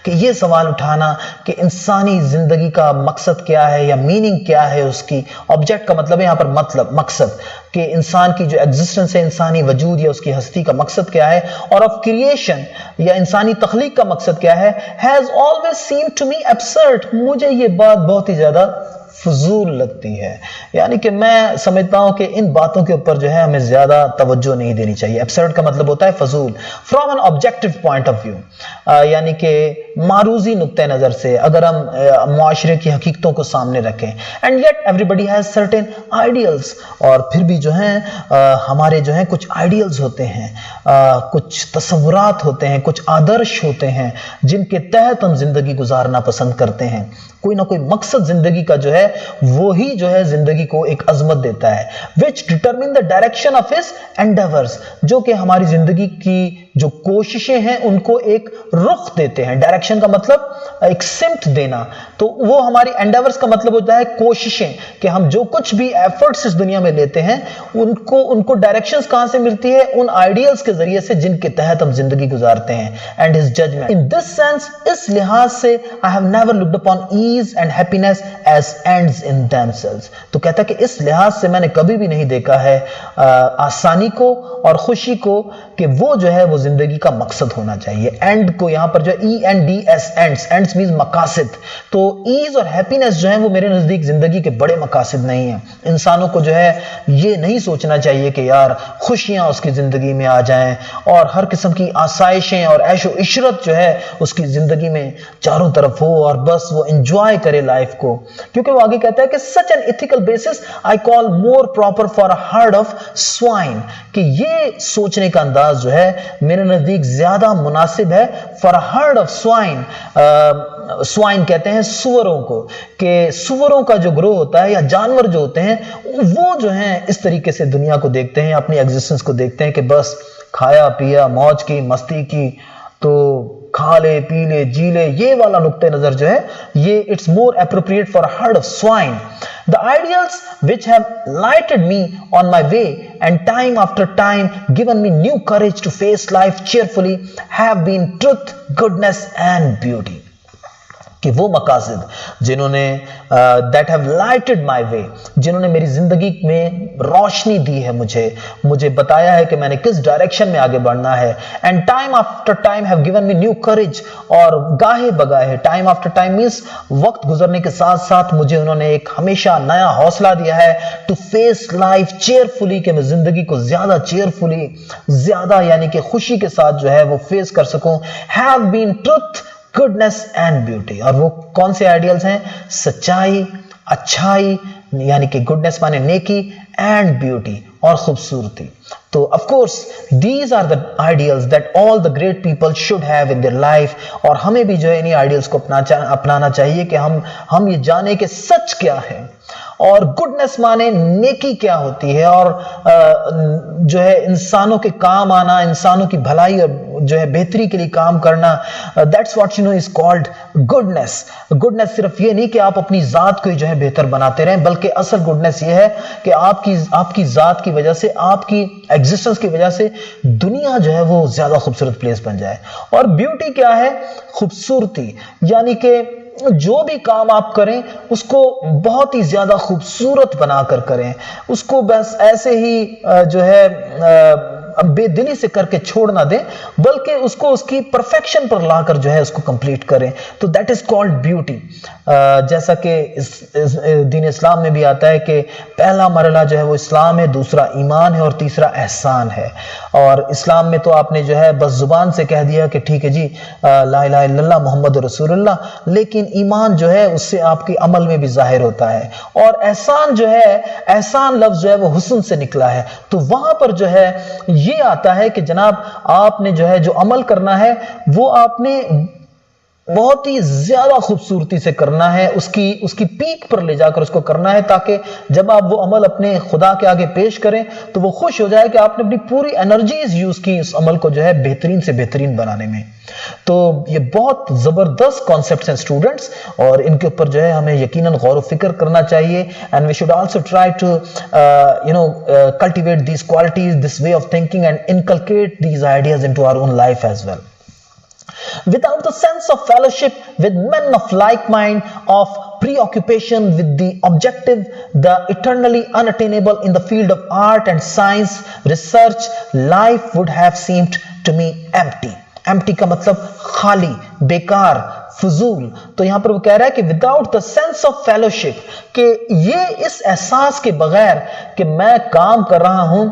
कि ये सवाल उठाना कि इंसानी जिंदगी का मकसद क्या है या मीनिंग क्या है उसकी। ऑब्जेक्ट का मतलब है यहाँ पर मतलब मकसद, कि इंसान की जो एग्जिस्टेंस है, इंसानी वजूद या उसकी हस्ती का मकसद क्या है, और ऑफ क्रिएशन या इंसानी तख्लीक का मकसद क्या है, has always seemed to me absurd. मुझे ये बात बहुत ही ज्यादा फजूल लगती है, यानी कि मैं समझता हूं कि इन बातों के ऊपर जो है हमें ज्यादा तवज्जो नहीं देनी चाहिए। एब्सर्ड का मतलब होता है फजूल। From an objective point of view, यानी कि मारूजी नुक्ते नजर से अगर हम मुआशरे की हकीकतों को सामने रखें। And yet everybody has certain ideals, और फिर भी जो है हमारे जो है कुछ आइडियल्स होते हैं, कुछ तसव्वुरात होते हैं, कुछ आदर्श होते हैं जिनके तहत हम जिंदगी गुजारना पसंद करते हैं। कोई ना कोई मकसद जिंदगी का जो है वो ही जो है जिंदगी को एक अजमत देता है, which determine the direction of his endeavours, जो कि हमारी जिंदगी की जो कोशिशें हैं उनको एक रुख देते हैं। डायरेक्शन का मतलब एक सिम्त देना, तो वो हमारी एंडेवर्स का मतलब होता है कोशिशें, कि हम जो कुछ भी एफर्ट्स इस दुनिया में लेते हैं उनको डायरेक्शंस कहां से मिलती है, उन आइडियल्स के जरिए से जिनके तहत हम जिंदगी गुजारते हैं। And his judgment in this sense, इस लिहाज से I have never looked upon ease and happiness as ends in themselves. तो कहता है कि इस लिहाज से मैंने कभी भी नहीं देखा है आसानी को और खुशी को कि वो जो है वो जिंदगी का मकसद होना चाहिए। एंड को यहां पर जो ENDS एंड्स मींस मकासद, तो ईज और हैप्पीनेस जो है वो मेरे नजदीक जिंदगी के बड़े मकासद नहीं है। इंसानों को जो है ये नहीं सोचना चाहिए कि यार खुशियां उसकी जिंदगी में आ जाएं और हर किस्म की आसाइशें और ऐशो इशरत जो है उसकी जिंदगी में चारों तरफ हो और बस वो एंजॉय करे लाइफ को। क्योंकि वो आगे कहता है कि such an ethical basis I call more proper for a herd of swine, कि ये सोचने का अंदाज जो है मेरे नजदीक ज्यादा मुनासिब है for a herd of swine. Swine कहते हैं सुअरों को, कि सुअरों का जो ग्रोह होता है या जानवर जो होते हैं वो जो है इस तरीके से दुनिया को देखते हैं, अपनी एग्जिस्टेंस को देखते हैं कि बस खाया पिया मौज की मस्ती की, तो खा ले पी ले जी ले, ये वाला नुक्ते नजर जो है ये it's more appropriate for herd of swine. The ideals which have lighted me on my way and time after time given me new courage to face life cheerfully have been truth, goodness and beauty. कि वो मकासद जिन्होंने that have lighted my way, जिन्होंने मेरी जिंदगी में रोशनी दी है, मुझे बताया है कि मैंने किस डायरेक्शन में आगे बढ़ना है, and time after time have given me new courage, और गाहे बगाहे टाइम आफ्टर टाइम मींस वक्त गुजरने के साथ साथ मुझे उन्होंने एक हमेशा नया हौसला दिया है टू फेस लाइफ चेयरफुली, कि मैं जिंदगी को ज्यादा चेयरफुली, ज्यादा यानी कि खुशी के साथ जो है वो फेस कर सकूं। Have been truth, goodness and beauty, और वो कौन से आइडियल्स हैं? सच्चाई, अच्छाई यानी कि गुडनेस माने नेकी, एंड ब्यूटी और खूबसूरती। तो of course these are the ideals that all the great people should have in their life, और हमें भी जो है इन्हीं आइडियल्स को अपनाना चाहिए कि हम ये जाने कि सच क्या है, और गुडनेस माने नेकी क्या होती है, और जो है इंसानों के काम आना, इंसानों की भलाई और जो है बेहतरी के लिए काम करना, that's what you know is called goodness. Goodness सिर्फ ये नहीं कि आप अपनी जात को ही जो है बेहतर बनाते रहें, बल्कि असल गुडनेस ये है कि आपकी जात की वजह से, आपकी एग्जिस्टेंस की वजह से दुनिया जो है वो ज्यादा खूबसूरत प्लेस बन जाए। और ब्यूटी क्या है? खूबसूरती, यानी कि जो भी काम आप करें उसको बहुत ही ज्यादा खूबसूरत बनाकर करें, उसको बस ऐसे ही जो है बेदिली से करके छोड़ ना दें, बल्कि उसको उसकी परफेक्शन पर लाकर जो है उसको कंप्लीट करें। तो दैट इज कॉल्ड ब्यूटी। जैसा कि इस दीन इस्लाम में भी आता है कि पहला मरला जो है वो इस्लाम है, दूसरा ईमान है और तीसरा एहसान है। और इस्लाम में तो आपने जो है बस जुबान से कह दिया कि ठीक है जी ला इलाहा इल्लल्लाह मुहम्मद रसूलुल्लाह, लेकिन ईमान जो है उससे आपके अमल में भी जाहिर होता है। और एहसान जो है, एहसान लफ्ज जो है वो हुस्न से निकला है। तो वहां पर जो है ये आता है कि जनाब आपने जो है जो अमल करना है वो आपने बहुत ही ज्यादा खूबसूरती से करना है, उसकी पीक पर ले जाकर उसको करना है, ताकि जब आप वो अमल अपने खुदा के आगे पेश करें तो वो खुश हो जाए कि आपने अपनी पूरी एनर्जीज यूज की इस अमल को जो है बेहतरीन से बेहतरीन बनाने में। तो ये बहुत जबरदस्त कॉन्सेप्ट्स हैं स्टूडेंट्स, और इनके ऊपर जो है हमें यकीनन गौर व फिक्र करना चाहिए, and we should also try to cultivate these qualities, this way of thinking, and inculcate these ideas into our own life as well. Without the sense of fellowship with men of like mind, of preoccupation with the objective, the eternally unattainable in the field of art and science, research, life would have seemed to me empty. Empty का मतलब खाली, बेकार, फजूल। तो यहां पर वो कह रहा है कि without the sense of fellowship, कि ये इस एहसास के बगैर कि मैं काम कर रहा हूं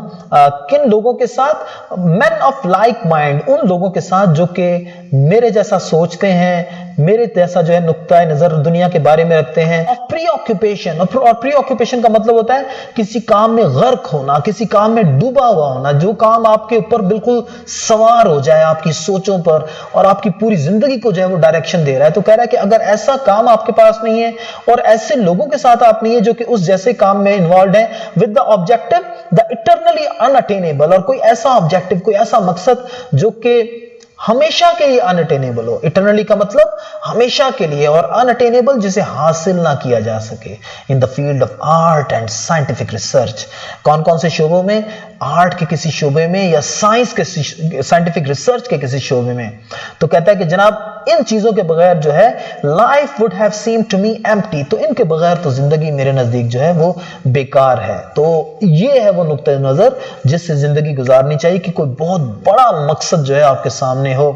किन लोगों के साथ? मैन ऑफ लाइक माइंड, उन लोगों के साथ जो कि मेरे जैसा सोचते हैं, मेरे जैसा जो है नुक्ता नजर दुनिया के बारे में रखते हैं। ऑफ प्री ऑक्यूपेशन, और प्री ऑक्यूपेशन का मतलब होता है किसी काम में गर्क होना, किसी काम में डूबा हुआ होना, जो काम आपके ऊपर बिल्कुल सवार हो जाए, आपकी सोचों पर, और आपकी पूरी जिंदगी को जो है वो डायरेक्शन दे रहा है। तो कह रहा है कि अगर ऐसा काम आपके पास नहीं है और ऐसे लोगों के साथ आप नहीं है जो कि उस जैसे काम में इन्वॉल्व है, with the objective the eternally unattainable, और कोई ऐसा ऑब्जेक्टिव, कोई ऐसा मकसद जो कि हमेशा के लिए अनअटेनेबल हो। इटरनली का मतलब हमेशा के लिए, और अनअटेनेबल जिसे हासिल ना किया जा सके। In the field of art and scientific research, कौन कौन से शोबों में? आर्ट के किसी शोबे में, या साइंस के साइंटिफिक रिसर्च के किसी शोबे में। तो कहता है कि जनाब इन चीजों के बगैर जो है life would have seemed to me empty, तो इनके बगैर तो जिंदगी मेरे नजदीक जो है वो बेकार है। तो ये है वो नुक्ता नजर जिससे जिंदगी गुजारनी चाहिए, कि कोई बहुत बड़ा मकसद जो है आपके सामने हो,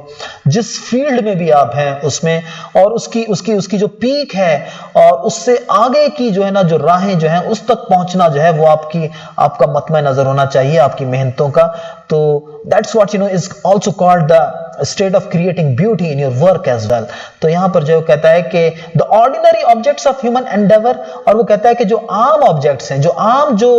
जिस फील्ड में भी आप हैं उसमें, और उसकी जो पीक है और उससे आगे की जो है ना जो राहें जो है उस तक पहुंचना जो है वो आपका मतमे नजर होना चाहिए, आपकी मेहनतों का। तो that's what is also called the state of creating beauty in your work as well. तो यहां पर जो कहता है कि the ordinary objects of human endeavor, और वो कहता है कि जो आम ऑब्जेक्ट्स हैं, जो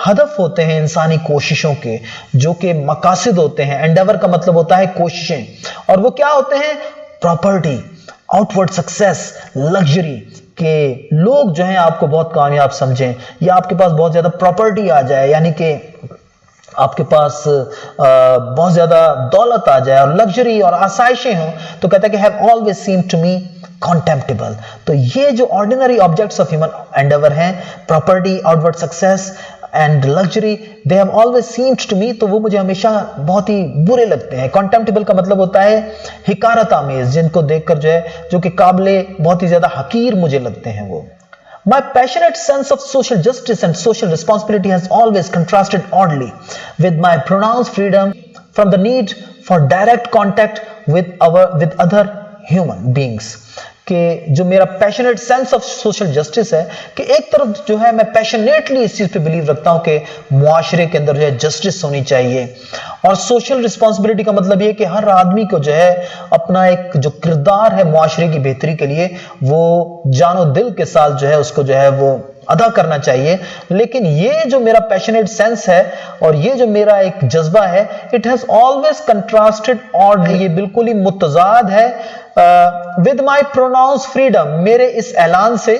हदफ होते हैं इंसानी कोशिशों के, जो कि मकासद होते हैं, एंडेवर का मतलब होता है कोशिशें, और वो क्या होते हैं? प्रॉपर्टी, आउटवर्ड सक्सेस, लग्जरी, के लोग जो हैं आपको बहुत कामयाब समझें, या आपके पास बहुत ज्यादा प्रॉपर्टी आ जाए, यानी कि आपके पास बहुत ज्यादा दौलत आ जाए और लग्जरी और आसाइशें हों, तो कहता है कि have always seemed to me contemptible. तो ये जो ordinary objects of human endeavour हैं, property, outward success, and luxury they have always seemed to me, तो वो मुझे हमेशा बहुत ही बुरे लगते हैं। कॉन्टेम्प्टेबल का मतलब होता है हिकारत आमेज, जिनको देखकर जो है जो कि काबिले बहुत ही ज्यादा हकीर मुझे लगते हैं वो। My passionate sense of social justice and social responsibility has always contrasted oddly with my pronounced freedom from the need for direct contact with other human beings। कि जो मेरा passionate sense of social justice है कि एक तरफ जो है मैं पैशनेटली इस चीज पे बिलीव रखता हूं कि मुआशरे के अंदर जो है जस्टिस होनी चाहिए, और सोशल रिस्पॉन्सिबिलिटी का मतलब ये कि हर आदमी को जो है अपना एक जो किरदार है मुआशरे की बेहतरी के लिए वो जानो दिल के साथ जो है उसको जो है वो अदा करना चाहिए। लेकिन ये जो मेरा पैशनेट सेंस है और ये जो मेरा एक जज्बा है, it has always contrasted oddly, ये बिल्कुल ही मुतजाद है विद माई प्रोनाउंस फ्रीडम, मेरे इस ऐलान से,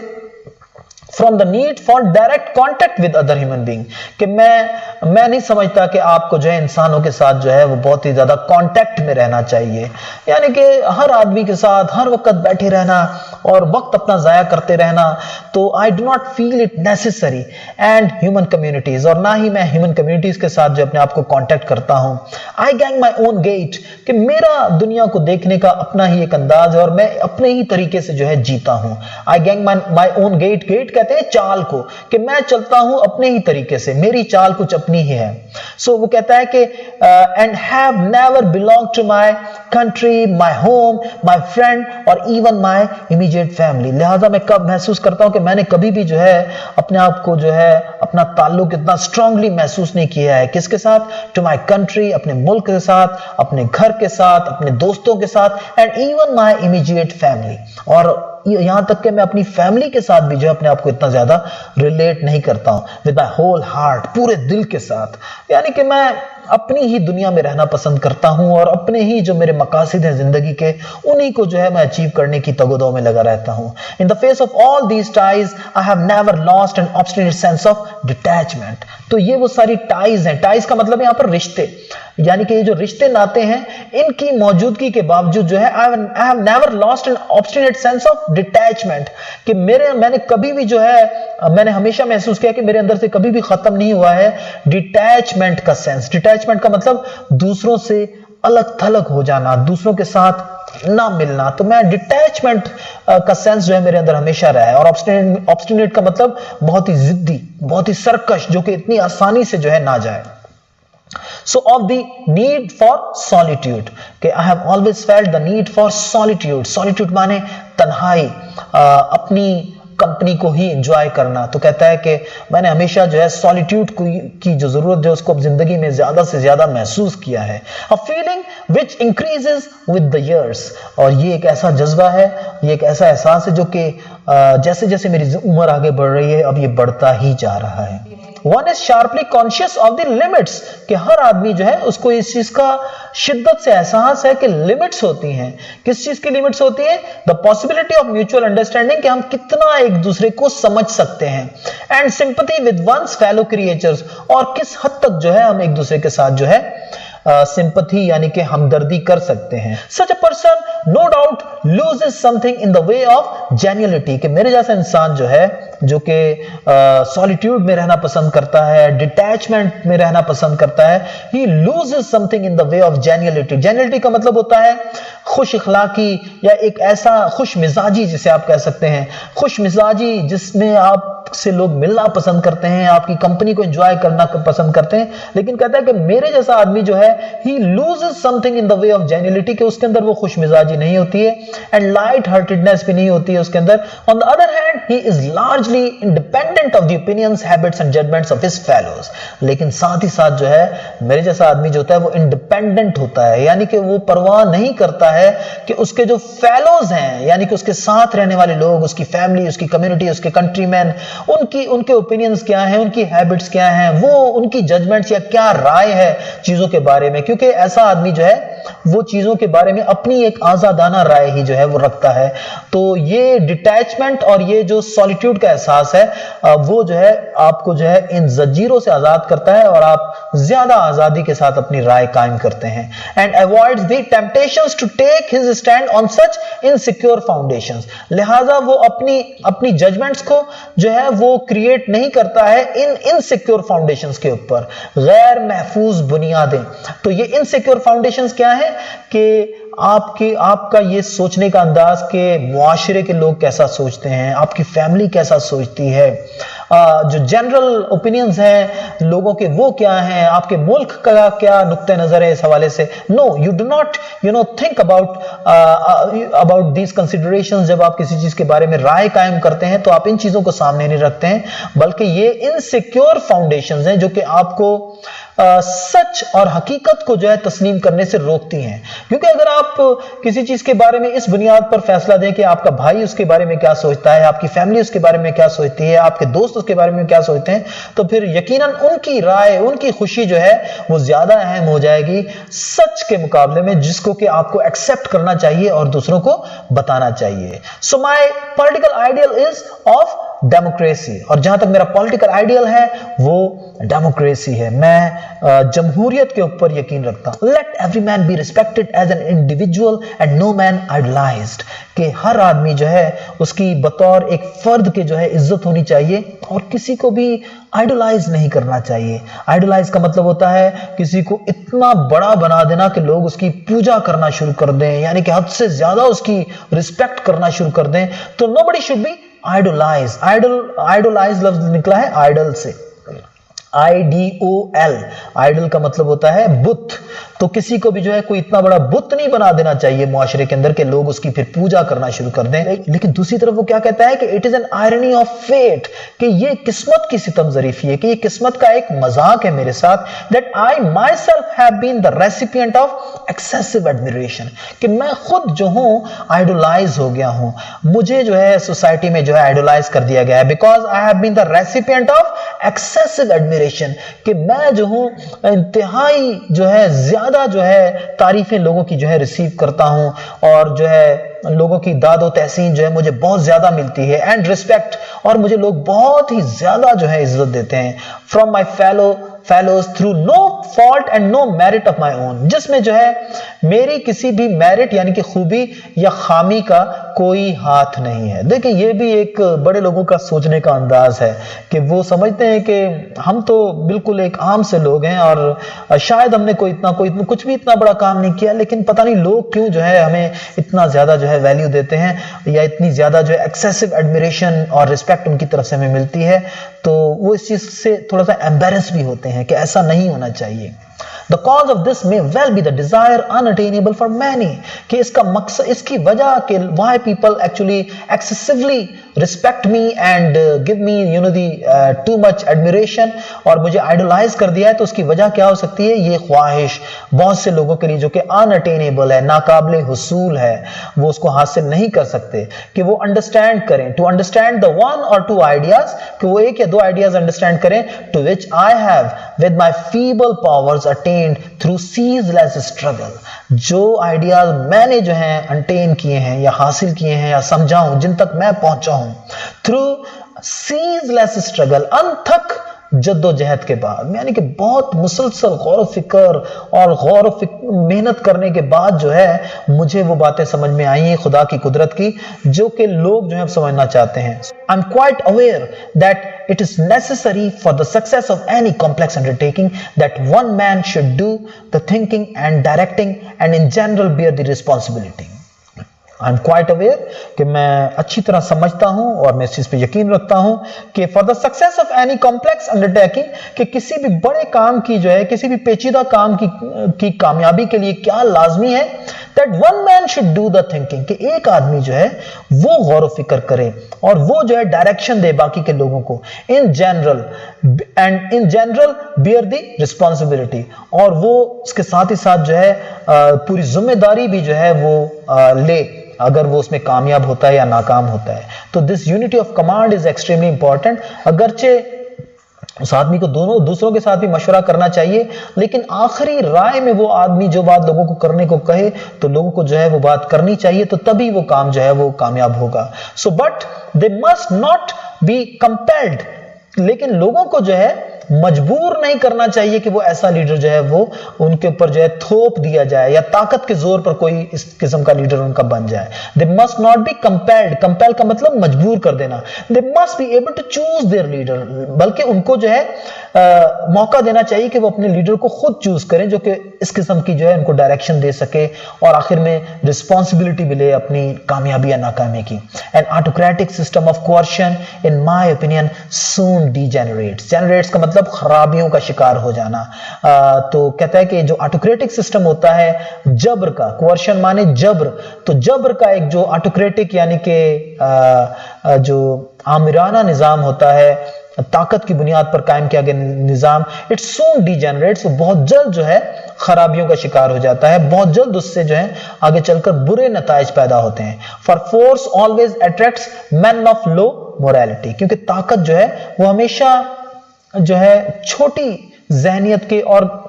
from the need for direct contact with other human being, कि मैं नहीं समझता कि आपको जो है इंसानों के साथ जो है वो बहुत ही ज्यादा कांटेक्ट में रहना चाहिए, यानी कि हर आदमी के साथ हर वक्त बैठे रहना और वक्त अपना जाया करते रहना, तो I do not feel it necessary and human communities, और ना ही मैं ह्यूमन कम्युनिटीज के साथ जो अपने आप को कांटेक्ट करता हूं। I gang my own gait, कि मेरा दुनिया को देखने का अपना ही एक अंदाज है और मैं अपने ही तरीके से जो है जीता हूं। I gang my own gait, gait कहते हैं चाल को, कि मैं चलता हूं अपने ही तरीके से, मेरी चाल कुछ अपनी ही है। सो वो कहता है कि and have never belong to my country, my home, my friend और इवन माय इमीडिएट फैमिली। लिहाजा मैं कब महसूस करता हूं कि मैंने कभी भी जो है अपने आप को जो है अपना ताल्लुक इतना स्ट्रांगली महसूस नहीं किया है। किसके साथ? टू माय कंट्री, अपने मुल्क के साथ, अपने घर के साथ, अपने दोस्तों के साथ, and even my immediate family, और यहां तक कि मैं अपनी फैमिली के साथ भी जो अपने आप को इतना ज्यादा रिलेट नहीं करता हूं विद माय होल हार्ट, पूरे दिल के साथ, यानी कि मैं अपनी ही दुनिया में रहना पसंद करता हूं और अपने ही जो मेरे मकासद हैं जिंदगी के उन्हीं को जो है मैं अचीव करने की तगोदो में लगा रहता हूं। इन the face of all these ties I have never lost N obstinate sense of detachment. तो ये वो सारी टाइज हैं, टाइज का मतलब यहां पर रिश्ते, यानी कि ये जो रिश्ते नाते हैं इनकी मौजूदगी के बावजूद जो है आई have never lost N obstinate sense of detachment, कि मैंने कभी भी जो है मैंने हमेशा महसूस किया कि मेरे अंदर से कभी भी खत्म नहीं हुआ है डिटैचमेंट का सेंस। डिटैचमेंट का मतलब दूसरों से अलग थलग हो जाना, दूसरों के साथ ना मिलना, तो मैं डिटैचमेंट का सेंस जो है मेरे अंदर हमेशा रहा है। और ऑब्स्टिनेट का मतलब बहुत ही जिद्दी, बहुत ही सरकश, जो कि इतनी आसानी से जो है ना जाए। So of the need for solitude, कि I have always felt the need for solitude। solitude माने तन्हाई, अपनी कंपनी को ही एंजॉय करना। तो कहता है कि मैंने हमेशा जो है सॉलिट्यूड की जो जरूरत है उसको जिंदगी में ज्यादा से ज्यादा महसूस किया है। A feeling which increases with the years, और ये एक ऐसा जज्बा है, ये एक ऐसा एहसास है जो कि जैसे जैसे मेरी उम्र आगे बढ़ रही है अब ये बढ़ता ही जा रहा है। One is sharply conscious of the limits, कि हर आदमी जो है उसको इस चीज का शिद्दत से एहसास है कि लिमिट्स होती हैं। किस चीज की लिमिट्स होती है? The possibility of mutual understanding, कि हम कितना एक दूसरे को समझ सकते हैं, and sympathy with one's fellow creatures, और किस हद तक जो है हम एक दूसरे के साथ जो है सिंपैथी यानी कि हमदर्दी कर सकते हैं। Such a person no doubt loses something in the way of genuineness, कि मेरे जैसा इंसान जो है जो कि सॉलिट्यूड में रहना पसंद करता है, डिटैचमेंट में रहना पसंद करता है, ही loses something in the way of genuinity. Genuinity का मतलब होता है खुश इखलाकी या एक ऐसा खुश मिजाजी जिसे आप कह सकते हैं, खुश मिजाजी जिसमें आप से लोग मिलना पसंद करते हैं, आपकी कंपनी को एंजॉय करना पसंद करते हैं। लेकिन कहता है कि मेरे जैसा आदमी जो है ही loses something in the way of genuineness, कि उसके अंदर वो खुश मिजाजी नहीं होती है एंड लाइट हार्टेडनेस भी नहीं होती है उसके अंदर। On the other hand he is largely independent of the opinions, habits and judgements of his fellows. लेकिन साथ ही साथ जो है मेरे जैसा आदमी जो होता है वो इंडिपेंडेंट होता है, यानी कि वो परवाह नहीं करता है कि उसके जो फेलोज हैं यानी कि उसके साथ रहने वाले लोग, उसकी फैमिली, उसकी कम्युनिटी, उसके कंट्रीमैन, उनके ओपिनियंस क्या हैं, उनकी हैबिट्स क्या हैं, वो उनकी जजमेंट्स या क्या राय है चीजों के बारे में। क्योंकि ऐसा आदमी जो है वो चीजों के बारे में अपनी एक आजादाना राय ही जो है वो रखता है। तो ये डिटैचमेंट और ये जो सॉलिट्यूड का एहसास है वो जो है आपको जो है इन जंजीरों से आजाद करता है और आप ज्यादा आजादी के साथ अपनी राय कायम करते हैं। And avoids the temptations to take his stand on such insecure foundations. लिहाजा वो अपनी जजमेंट्स को जो है वो क्रिएट नहीं करता है इन इनसिक्योर फाउंडेशंस के ऊपर, गैर महफूज बुनियादें। तो ये इनसिक्योर फाउंडेशंस क्या है कि आपका ये सोचने का अंदाज के मुआशरे के लोग कैसा सोचते हैं, आपकी फैमिली कैसा सोचती है, जो जनरल ओपिनियंस हैं लोगों के वो क्या हैं, आपके मुल्क का क्या नुक्ते नजर है इस हवाले से। No, you do not think about these considerations. जब आप किसी चीज के बारे में राय कायम करते हैं तो आप इन चीजों को सामने नहीं रखते हैं, बल्कि ये इनसिक्योर फाउंडेशंस हैं जो कि आपको सच और हकीकत को जो है तस्लीम करने से रोकती हैं। क्योंकि अगर आप किसी चीज के बारे में इस बुनियाद पर फैसला दें कि आपका भाई उसके बारे में क्या सोचता है, आपकी फैमिली उसके बारे में क्या सोचती है, आपके दोस्त उसके बारे में क्या सोचते हैं, तो फिर यकीनन उनकी राय, उनकी खुशी जो है वो ज्यादा अहम हो जाएगी सच के मुकाबले में, जिसको कि आपको एक्सेप्ट करना चाहिए और दूसरों को बताना चाहिए। So my political ideal is of democracy, और जहां तक मेरा पॉलिटिकल आइडियल है वो डेमोक्रेसी है। मैं जमहूरियत के ऊपर यकीन रखता हूं। Let every man be respected as an individual and no man idealized, कि हर आदमी जो है उसकी बतौर एक फर्द के जो है इज्जत होनी चाहिए और किसी को भी आइडलाइज नहीं करना चाहिए। आइडलाइज का मतलब होता है किसी को इतना बड़ा बना देना कि लोग उसकी पूजा करना शुरू कर दें, यानी कि हद से ज्यादा उसकी रिस्पेक्ट करना शुरू कर दें। तो nobody should be idealize. Idealize लफ्ज निकला है आइडल से, IDOL। आइडल का मतलब होता है बुत। तो किसी को भी जो है कोई इतना बड़ा बुत नहीं बना देना चाहिए मुआशरे के अंदर के लोग उसकी फिर पूजा करना शुरू कर दें। लेकिन दूसरी तरफ वो क्या कहता है कि it is an irony of fate, कि ये किस्मत की सितम जरीफी है, कि ये किस्मत का एक मजाक है मेरे साथ, that I myself have been the recipient of excessive admiration, कि मैं खुद जो हूं आइडोलाइज हो गया हूं, मुझे जो है सोसाइटी में जो है आइडोलाइज कर दिया गया है, because I have been the recipient of excessive admiration, कि मैं जो हूं इंतहाई जो है ज्यादा जो है तारीफें लोगों की जो है रिसीव करता हूं, और जो है लोगों की दादो तहसीन जो है मुझे बहुत ज्यादा मिलती है, एंड रिस्पेक्ट, और मुझे लोग बहुत ही ज्यादा जो है इज्जत देते हैं, from my fellows through no fault and no merit of my own, जिसमें जो है मेरी किसी भी मेरिट यानी कि खूबी या खामी का कोई हाथ नहीं है। देखिए ये भी एक बड़े लोगों का सोचने का अंदाज है कि वो समझते हैं कि हम तो बिल्कुल एक आम से लोग हैं और शायद हमने कुछ भी इतना बड़ा काम नहीं किया, लेकिन पता नहीं लोग क्यों जो है हमें इतना ज्यादा जो है वैल्यू देते हैं, या इतनी ज्यादा जो है एक्सेसिव एडमिरेशन और रिस्पेक्ट उनकी तरफ से हमें मिलती है। तो वो इस चीज से थोड़ा सा एम्बेरस भी होते हैं कि ऐसा नहीं होना चाहिए। The cause of this may well be the desire unattainable for many, कि इसका मकसद, इसकी वजह कि why people actually excessively respect me and give me the too much admiration, और मुझे idolize कर दिया है, तो उसकी वजह क्या हो सकती है? ये ख्वाहिश बहुत से लोगों के लिए जो कि unattainable है, नाकाबिले हुसूल है, वो उसको हासिल नहीं कर सकते, कि वो अंडरस्टैंड करें, to understand the one or two ideas, कि वो एक या दो आइडियाज अंडरस्टैंड करें, to which I have with my feeble powers attained through ceaseless struggle, जो आइडियाज मैंने जो है अटेन किए हैं या हासिल किए हैं या समझा हूं, जिन तक मैं पहुंचा हूं, थ्रू ceaseless struggle, अनथक जद्दोजहद के बाद, यानी कि बहुत मुसलसल गौर फिक्र और मेहनत करने के बाद जो है मुझे वो बातें समझ में आई हैं खुदा की कुदरत की, जो कि लोग जो है समझना चाहते हैं। I am quite aware that it is necessary for the success of any complex undertaking that one man should do the thinking and directing and in general bear the responsibility. I am quite aware, कि मैं अच्छी तरह समझता हूं और मैं इस चीज पे यकीन रखता हूं कि for the success of any complex undertaking, कि किसी भी बड़े काम की जो है, किसी भी पेचीदा काम की कामयाबी के लिए क्या लाजमी है, that one man should do the thinking, कि एक आदमी जो है वो गौर व फिक्र करे और वो जो है डायरेक्शन दे बाकी के लोगों को, in general bear the responsibility, और वो उसके साथ ही साथ जो है पूरी जिम्मेदारी भी जो है वो ले, अगर वो उसमें कामयाब होता है या नाकाम होता है। तो this unity of command is extremely important. अगरचे उस आदमी को दोनों दूसरों के साथ भी मशवरा करना चाहिए, लेकिन आखिरी राय में वो आदमी जो बात लोगों को करने को कहे तो लोगों को जो है वो बात करनी चाहिए, तो तभी वो काम जो है वो कामयाब होगा। So but they must not be compelled, लेकिन लोगों को जो है मजबूर नहीं करना चाहिए कि वो ऐसा लीडर जो है वो उनके ऊपर जो है थोप दिया जाए या ताकत के जोर पर कोई इस किस्म का लीडर उनका बन जाए। They must not be compelled, compel का मतलब मजबूर कर देना। They must be able to choose their leader, बल्कि उनको जो है मौका देना चाहिए कि वो अपने लीडर को खुद चूज करें, जो कि इस किस्म की जो है उनको डायरेक्शन दे सके और आखिर में रिस्पॉन्सिबिलिटी भी ले अपनी कामयाबी या नाकामी की। N autocratic system of coercion in my opinion soon degenerates, generates का मतलब खराबियों का शिकार हो जाना। तो कहता है कि जो ऑटोक्रेटिक सिस्टम होता है जबर का, कोर्शन माने जबर, तो जबर का एक जो ऑटोक्रेटिक यानी कि जो आमिराना निजाम होता है, ताकत की बुनियाद पर कायम किया गया निजाम, इट सून डीजेनरेट्स, बहुत जल्द जो है खराबियों का शिकार हो जाता है, बहुत जल्द उससे जो है आगे चलकर बुरे नताइज पैदा होते हैं। For force always attracts man of low morality, क्योंकि ताकत जो है वो हमेशा जो है छोटी जहनियत के और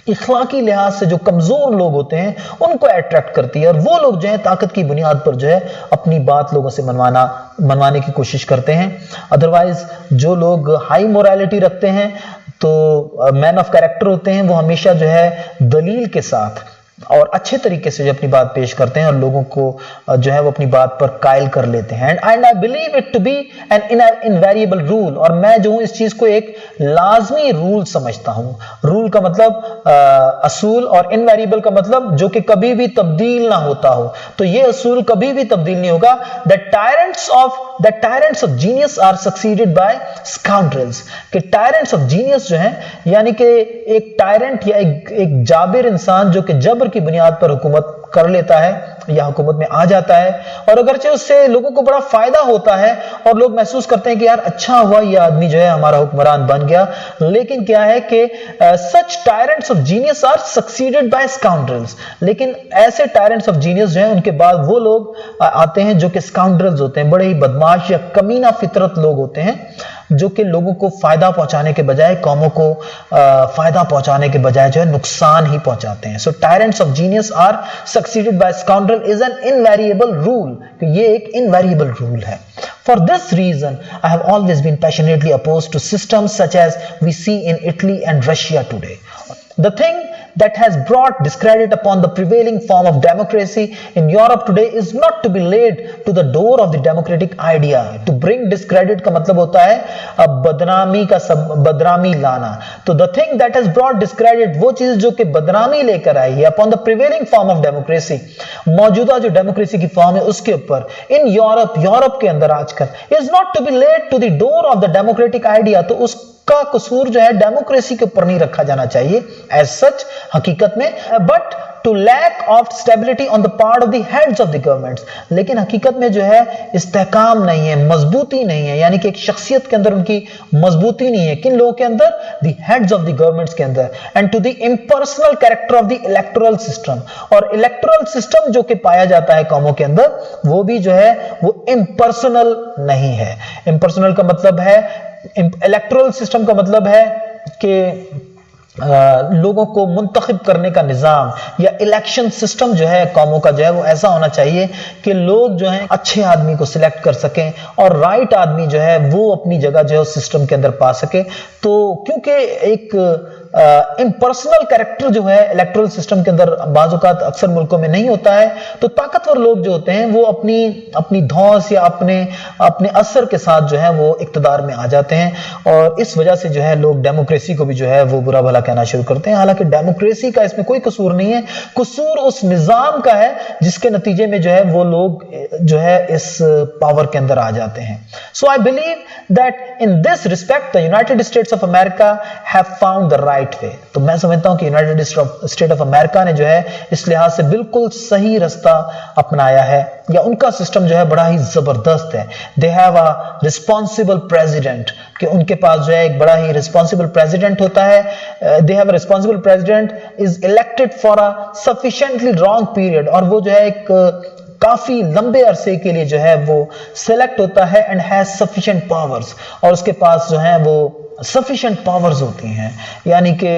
इखलाकी लिहाज से जो कमजोर लोग होते हैं उनको अट्रैक्ट करती है, और वो लोग जो है ताकत की बुनियाद पर जो है अपनी बात लोगों से मनवाने की कोशिश करते हैं। अदरवाइज जो लोग हाई मोरालिटी रखते हैं, तो मैन ऑफ कैरेक्टर होते हैं, वो हमेशा जो है दलील के साथ और अच्छे तरीके से जो अपनी बात पेश करते हैं और लोगों को जो है वो अपनी बात पर कायल कर लेते हैं। And I believe it to be an invariable rule, और मैं जो हूं इस चीज को एक लाजमी रूल समझता हूं। रूल का मतलब असूल, और इनवेरिएबल का मतलब जो कि कभी भी तब्दील ना होता हो, तो ये असूल कभी भी तब्दील नहीं होगा। The tyrants of genius are succeeded by scoundrels, कि टायरेंट्स ऑफ जीनियस जो है यानी कि एक टायरेंट या एक जाबिर इंसान जो कि जबर की बुनियाद पर हुकूमत कर लेता है या हुकूमत में आ जाता है, और अगरचे उससे लोगों को बड़ा फायदा होता है और लोग महसूस करते हैं कि यार अच्छा हुआ ये आदमी जो है हमारा हुक्मरान बन गया, लेकिन क्या है कि such tyrants of genius are succeeded by scoundrels, लेकिन ऐसे टायरेंट्स ऑफ जीनियस जो है उनके बाद वो लोग आते हैं जो कि स्काउंड्रल्स होते हैं, बड़े ही बदमाश या कमीना फितरत लोग होते हैं, जो कि लोगों को फायदा पहुंचाने के बजाय, कौमों को फायदा पहुंचाने के बजाय जो है नुकसान ही पहुंचाते हैं। So tyrants of genius are succeeded by scoundrel is an invariable rule, ये एक इनवेरिएबल रूल है। For this reason, I have always been passionately opposed to systems such as we see in Italy and Russia today. The thing that has brought discredit upon the prevailing form of democracy in Europe today is not to be laid to the door of the democratic idea. To bring discredit का मतलब होता है बदनामी लाना। तो the thing that has brought discredit, वो चीज जो कि बदनामी लेकर आई है upon the prevailing form of democracy, मौजूदा जो डेमोक्रेसी की फॉर्म है उसके ऊपर, in यूरोप के अंदर आजकल, is not to be laid to the door of the democratic idea, तो उसका कसूर जो है डेमोक्रेसी के ऊपर नहीं रखा जाना चाहिए एज सच हकीकत में, but to lack of stability on the part of the heads of the governments, लेकिन हकीकत में जो है इस्तेहकाम नहीं है, मजबूती नहीं है, यानी कि एक शख्सियत के अंदर उनकी मजबूती नहीं है, किन लोगों के अंदर, the heads of the governments के अंदर, and to the impersonal character of the electoral system, और इलेक्टोरल सिस्टम जो कि पाया जाता है कौमों के अंदर वो भी जो है वो इम्पर्सनल नहीं है। इम्पर्सनल का मतलब है, इलेक्टोरल सिस्टम का मतलब है कि लोगों को मुंतखब करने का निजाम या इलेक्शन सिस्टम जो है कौमों का जो है वो ऐसा होना चाहिए कि लोग जो है अच्छे आदमी को सिलेक्ट कर सकें और राइट आदमी जो है वो अपनी जगह जो है उस सिस्टम के अंदर पा सके। तो क्योंकि एक इम्पर्सनल कैरेक्टर जो है इलेक्टोरल सिस्टम के अंदर बाज़ औक़ात अक्सर मुल्कों में नहीं होता है, तो ताकतवर लोग जो होते हैं वो अपनी धौंस या अपने असर के साथ जो है वो इक़्तिदार में आ जाते हैं, और इस वजह से जो है लोग डेमोक्रेसी को भी जो है वो बुरा भला कहना शुरू करते हैं। हालांकि डेमोक्रेसी का इसमें कोई कसूर नहीं है, कसूर उस निज़ाम का है जिसके नतीजे में जो है वो लोग जो है इस पावर के अंदर आ जाते हैं। So I believe that in this respect the United States of America have found the right way. तो मैं समझता हूं कि यूनाइटेड स्टेट ऑफ अमेरिका ने जो है इस लिहाज से बिल्कुल सही रास्ता अपनाया है, या उनका सिस्टम जो है बड़ा ही जबरदस्त है। They have a responsible president, कि उनके पास जो है एक बड़ा ही रिस्पॉन्सिबल प्रेसिडेंट होता है। They have a responsible president is elected for a sufficiently long period, और वो जो है एक काफी लंबे अरसे के लिए जो है वो सिलेक्ट होता है, एंड हैज सफिशिएंट पावर्स, और उसके पास जो है वो सफिशिएंट पावर्स होती हैं, यानी कि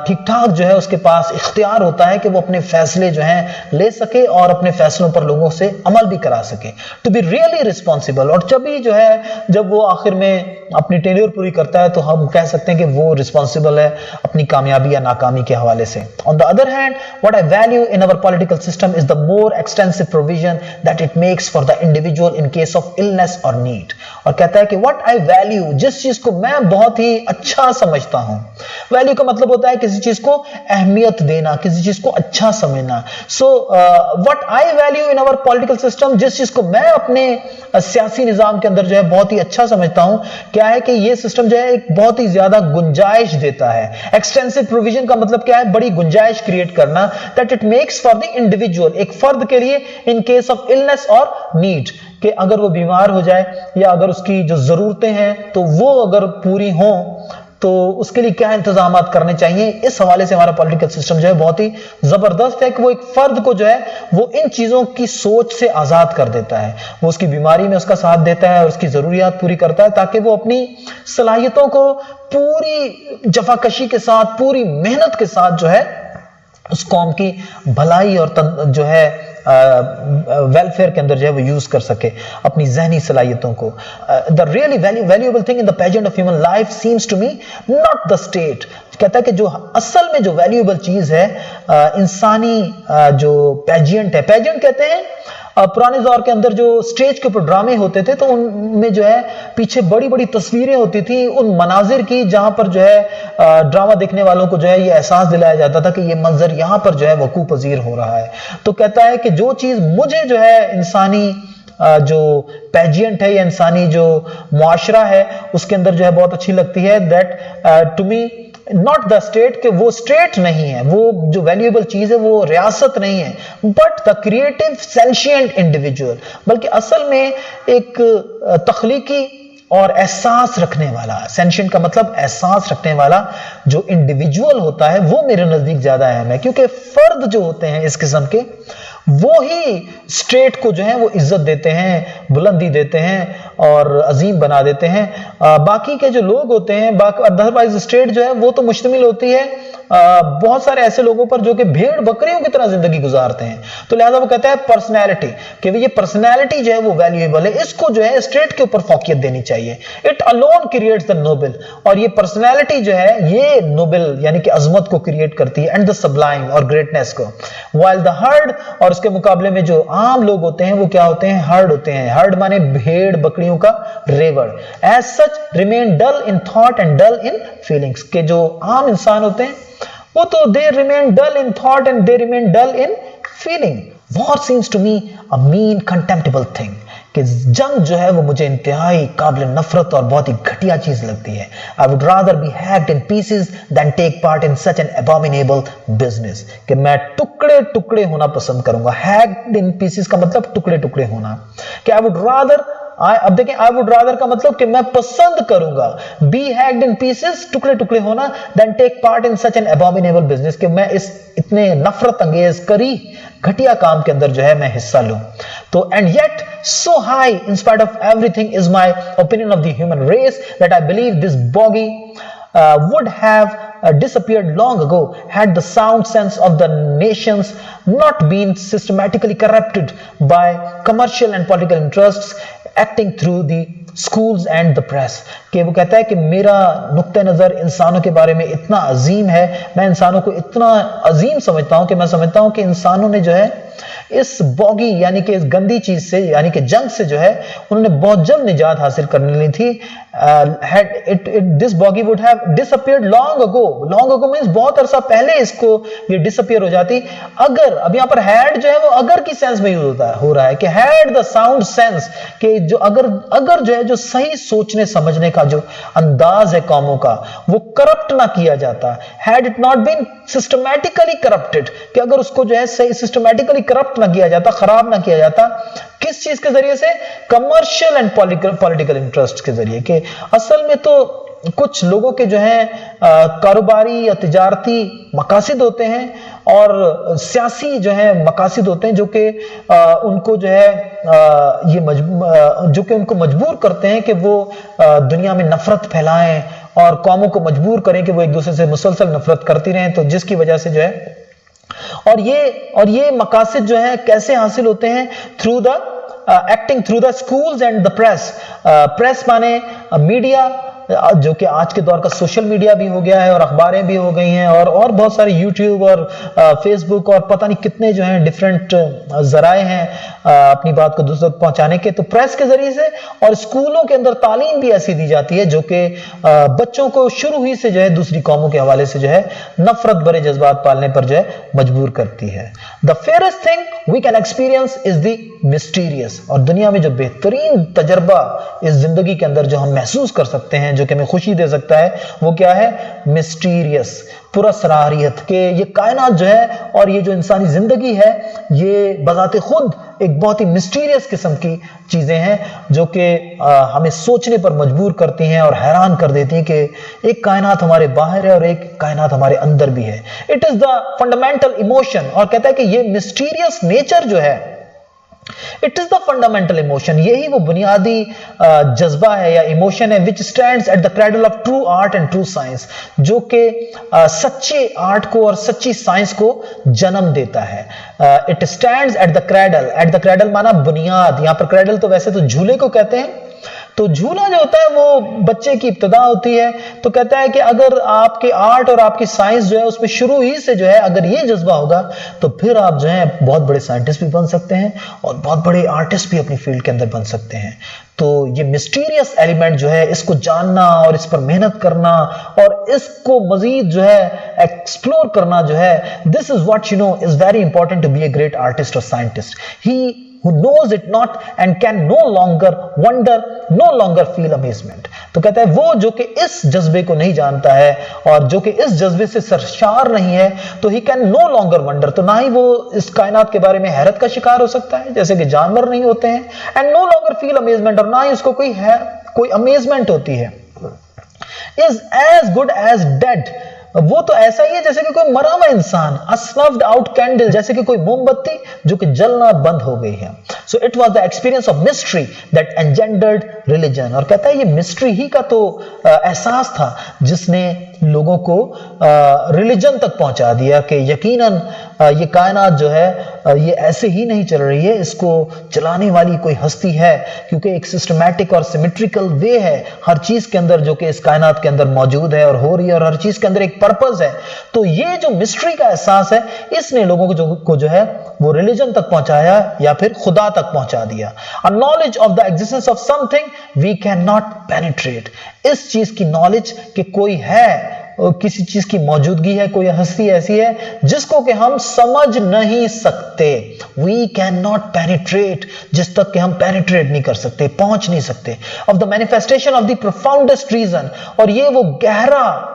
ठीक ठाक जो है उसके पास इख्तियार होता है कि वो अपने फैसले जो हैं ले सके और अपने फैसलों पर लोगों से अमल भी करा सके, टू बी रियली रिस्पॉन्सिबल। और जब वो आखिर में अपनी टेन्योर पूरी करता है तो हम कह सकते हैं कि वो रिस्पॉन्सिबल है अपनी कामयाबी या नाकामी के हवाले से। On the other hand, what I value in our political system is the more extensive provision that it makes for the individual in case of illness और नीड। और कहता है कि व्हाट आई वैल्यू, जिस चीज को मैं बहुत ही अच्छा समझता हूं, वैल्यू का मतलब होता है किसी चीज को अहमियत देना, किसी चीज को अच्छा समझना। So what I value in our political system, जिस चीज को मैं अपने सियासी निजाम के अंदर जो है बहुत ही अच्छा समझता हूं, क्या है कि ये सिस्टम जो है एक बहुत ही ज्यादा गुंजाइश देता है। एक्सटेंसिव प्रोविजन का मतलब क्या है, बड़ी गुंजाइश क्रिएट करना, that it makes for the individual, एक फर्द के लिए, इन केस ऑफ इलनेस और नीड, कि अगर वो बीमार हो जाए या अगर उसकी जो जरूरतें हैं तो वो अगर पूरी हों तो उसके लिए क्या इंतजाम करने चाहिए। इस हवाले से हमारा पॉलिटिकल सिस्टम जो है बहुत ही जबरदस्त है कि वो एक फर्द को जो है वो इन चीजों की सोच से आजाद कर देता है, वो उसकी बीमारी में उसका साथ देता है और उसकी जरूरियात पूरी करता है, ताकि वो अपनी सलाहियतों को पूरी जफाकशी के साथ, पूरी मेहनत के साथ जो है उस कौम की भलाई और जो है वेलफेयर के अंदर जो है वो यूज कर सके अपनी जहनी सलाहियतों को। The really valuable thing in the pageant of human life seems to me not the state. कहता है कि जो असल में जो वैल्यूएबल चीज है, इंसानी जो पेजेंट है, पेजेंट कहते हैं पुराने दौर के अंदर जो स्टेज के ऊपर ड्रामे होते थे तो उनमें जो है पीछे बड़ी बड़ी तस्वीरें होती थी उन मनाजिर की, जहां पर जो है ड्रामा देखने वालों को जो है ये एहसास दिलाया जाता था कि ये मंजर यहां पर जो है वकूअ पजीर हो रहा है। तो कहता है कि जो चीज मुझे जो है इंसानी जो पेजियंट है या इंसानी जो मुआशरा है उसके अंदर जो है बहुत अच्छी लगती है, that to me not the state, कि वो स्टेट नहीं है, वो जो वैल्यूएबल चीज है वो रियासत नहीं है, बट द क्रिएटिव सेंशिएंट इंडिविजुअल, बल्कि असल में एक तख्लीकी और एहसास रखने वाला, सेंशिएंट का मतलब एहसास रखने वाला जो इंडिविजुअल होता है वो मेरे नजदीक ज्यादा अहम है, क्योंकि फर्द जो होते हैं इस किस्म के वो ही स्टेट को जो है वो इज्जत देते हैं, बुलंदी देते हैं और अजीम बना देते हैं। बाकी के जो लोग होते हैं, अदरवाइज स्टेट जो है वो तो मुश्तमिल होती है बहुत सारे ऐसे लोगों पर जो कि भेड़ बकरियों की तरह जिंदगी गुजारते हैं। तो लिहाजा वो कहता है पर्सनैलिटी, कि ये पर्सनैलिटी जो है वो वैल्यूएबल है, इसको जो है स्टेट के ऊपर फौकियत देनी चाहिए। It alone creates the noble, और ये पर्सनैलिटी जो है ये नोबल यानी कि अजमत को क्रिएट करती है, एंड द सबलाइम और ग्रेटनेस को। व्हाइल द हर्ड, और उसके मुकाबले में जो आम लोग होते हैं वो क्या होते हैं, हर्ड होते हैं। हर्ड माने भेड़ बकरियों का रेवड़। As such remain dull in thought and dull in feelings, के जो आम इंसान होते हैं वो तो they remain dull in thought and they remain dull in feeling. War seems to me a mean contemptible thing, कि जंग जो है वो मुझे इंतहाई काबिल नफरत और बहुत ही घटिया चीज लगती है। I would rather be hacked in pieces than take part in such an abominable business, कि मैं टुकड़े टुकड़े होना पसंद करूंगा। हैक्ड इन पीसेस का मतलब टुकड़े टुकड़े होना, कि आई वुड रादर, अब देखिए आई वुड रादर का मतलब कि मैं पसंद करूंगा, बी हैक्ड इन पीसेस टुकड़े टुकड़े होना, than take part in such an abominable business, कि मैं इस इतने नफरत अंगेज करी घटिया काम के अंदर जो है मैं हिस्सा लूं। तो and yet so high in spite of everything is my opinion of the human race that I believe this bogey would have disappeared long ago had the sound sense of the nations not been systematically corrupted by commercial and political interests acting through the schools and the press। कि वो कहता है कि मेरा नुक्ते नजर इंसानों के बारे में इतना अजीम है, मैं इंसानों को इतना अजीम समझता हूं कि मैं समझता हूं कि इंसानों ने जो है इस बॉगी यानी कि इस गंदी चीज से यानी कि जंग से जो है उन्होंने बहुत जल्द निजात हासिल कर ली थी। This boggy would have disappeared long ago, long ago means बहुत अरसा पहले इसको ये डिसअपीयर हो जाती अगर, अब यहां पर हैड जो है वो अगर की सेंस में यूज होता हो रहा है, कि हैड द साउंड सेंस, कि जो अगर जो है जो सही सोचने समझने का जो अंदाज है कौमों का वो करप्ट ना किया जाता, had it not been systematically corrupted, कि अगर उसको जो है सही सिस्टमैटिकली करप्ट ना किया जाता, खराब ना किया जाता, किस चीज के जरिए से, कमर्शियल एंड पॉलिटिकल इंटरेस्ट के जरिए। कि असल में तो कुछ लोगों के जो है कारोबारी या तिजारती मकासद होते हैं और सियासी जो है मकासद होते हैं जो कि उनको जो है जो कि उनको मजबूर करते हैं कि वो दुनिया में नफरत फैलाएं और कौमों को मजबूर करें कि वो एक दूसरे से मुसलसल नफरत करती रहें। तो जिसकी वजह से जो है और ये मकासद जो है कैसे हासिल होते हैं? Through the acting through the schools and the press. Press माने मीडिया, जो कि आज के दौर का सोशल मीडिया भी हो गया है और अखबारें भी हो गई हैं और बहुत सारे यूट्यूब और फेसबुक और पता नहीं कितने जो हैं डिफरेंट जराए हैं अपनी बात को दूसरों तक पहुंचाने के। तो प्रेस के जरिए से और स्कूलों के अंदर तालीम भी ऐसी दी जाती है जो कि बच्चों को शुरू ही से जो है दूसरी कौमों के हवाले से जो है नफरत भरे जज्बात पालने पर जो है मजबूर करती है। The fairest thing we can experience is the mysterious. और दुनिया में जो बेहतरीन तजर्बा इस जिंदगी के अंदर जो हम महसूस कर सकते हैं, जो कि हमें खुशी दे सकता है, वो क्या है? मिस्टीरियस, पुरस्रारियत के ये कायनात जो है और ये जो इंसानी जिंदगी है, ये बजाते खुद एक बहुत ही मिस्टीरियस किस्म की चीजें हैं जो कि हमें सोचने पर मजबूर करती हैं और हैरान कर देती हैं कि एक कायनात हमारे बाहर है और एक कायनात हमारे अंदर भी है। It is the fundamental emotion. और कहता है कि ये मिस्टीरियस नेचर जो है, it is the fundamental emotion, यही वो बुनियादी जज्बा है या इमोशन है विच stands at the cradle of true art and true science, जो कि सच्चे आर्ट को और सच्ची साइंस को जन्म देता है। It stands at the cradle माना बुनियाद। यहां पर क्रैडल तो वैसे तो झूले को कहते हैं। तो झूला जो होता है वो बच्चे की इब्तिदा होती है। तो कहता है कि अगर आपके आर्ट और आपकी साइंस जो है उसमें शुरू ही से जो है अगर ये जज्बा होगा तो फिर आप जो है बहुत बड़े साइंटिस्ट भी बन सकते हैं और बहुत बड़े आर्टिस्ट भी अपनी फील्ड के अंदर बन सकते हैं। तो ये मिस्टीरियस एलिमेंट जो है, इसको जानना और इस पर मेहनत करना और इसको मजीद जो है एक्सप्लोर करना जो है, this is what you know is very important to be a great artist और scientist. He who knows it not and can no longer wonder, no longer feel amazement। तो कहता है वो जो कि इस जज्बे को नहीं जानता है और जो कि इस जज्बे से सरशार नहीं है, तो he can no longer wonder, तो ना ही वो इस कायनात के बारे में हैरत का शिकार हो सकता है जैसे कि जानवर नहीं होते हैं, and no longer feel amazement, और ना ही उसको कोई अमेजमेंट होती है। is as good as dead, वो तो ऐसा ही है जैसे कि कोई मरा हुआ इंसान। A snuffed out candle, जैसे कि कोई मोमबत्ती जो कि जलना बंद हो गई है। So it was the experience of mystery that engendered religion। और कहता है ये मिस्ट्री ही का तो एहसास था जिसने लोगों को रिलीजन तक पहुंचा दिया कि यकीनन ये कायनात जो है ये ऐसे ही नहीं चल रही है, इसको चलाने वाली कोई हस्ती है, क्योंकि एक सिस्टमैटिक और सिमेट्रिकल वे है हर चीज के अंदर जो कि इस कायनात के अंदर मौजूद है और हो रही है, और हर चीज के अंदर एक पर्पस है। तो ये जो मिस्ट्री का एहसास है इसने लोगों को जो है वो रिलीजन तक पहुंचाया या फिर खुदा तक पहुंचा दिया। A knowledge of the existence of something we can not penetrate, इस चीज की नॉलेज कि कोई है, किसी चीज की मौजूदगी है, कोई हस्ती ऐसी है जिसको कि हम समझ नहीं सकते। वी कैन नॉट पेनिट्रेट, जिस तक कि हम पेनिट्रेट नहीं कर सकते, पहुंच नहीं सकते। Of the manifestation of the profoundest reason, और ये वो गहरा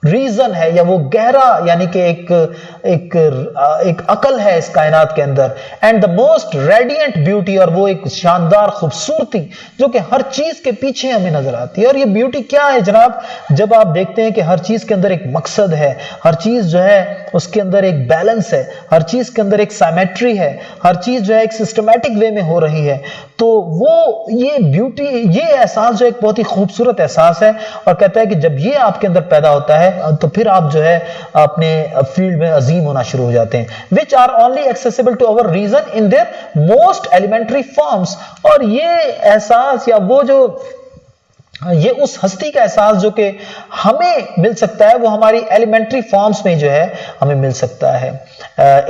रीजन है या वो गहरा यानी कि एक अकल है इस कायनात के अंदर। And the most radiant beauty, और वो एक शानदार खूबसूरती जो कि हर चीज के पीछे हमें नजर आती है। और ये ब्यूटी क्या है जनाब? जब आप देखते हैं कि हर चीज के अंदर एक मकसद है, हर चीज जो है उसके अंदर एक बैलेंस है, हर चीज के अंदर एक सिमेट्री है, हर चीज जो है एक सिस्टमैटिक वे में हो रही है, तो वो ये ब्यूटी, ये एहसास जो एक बहुत ही खूबसूरत एहसास है। और कहता है कि जब ये आपके अंदर पैदा होता है तो फिर आप जो है अपने फील्ड में अजीम होना शुरू हो जाते हैं। Which are only accessible to our reason in their most elementary forms, और ये एहसास या वो जो ये उस हस्ती का एहसास जो कि हमें मिल सकता है वो हमारी एलिमेंट्री फॉर्म्स में जो है हमें मिल सकता है।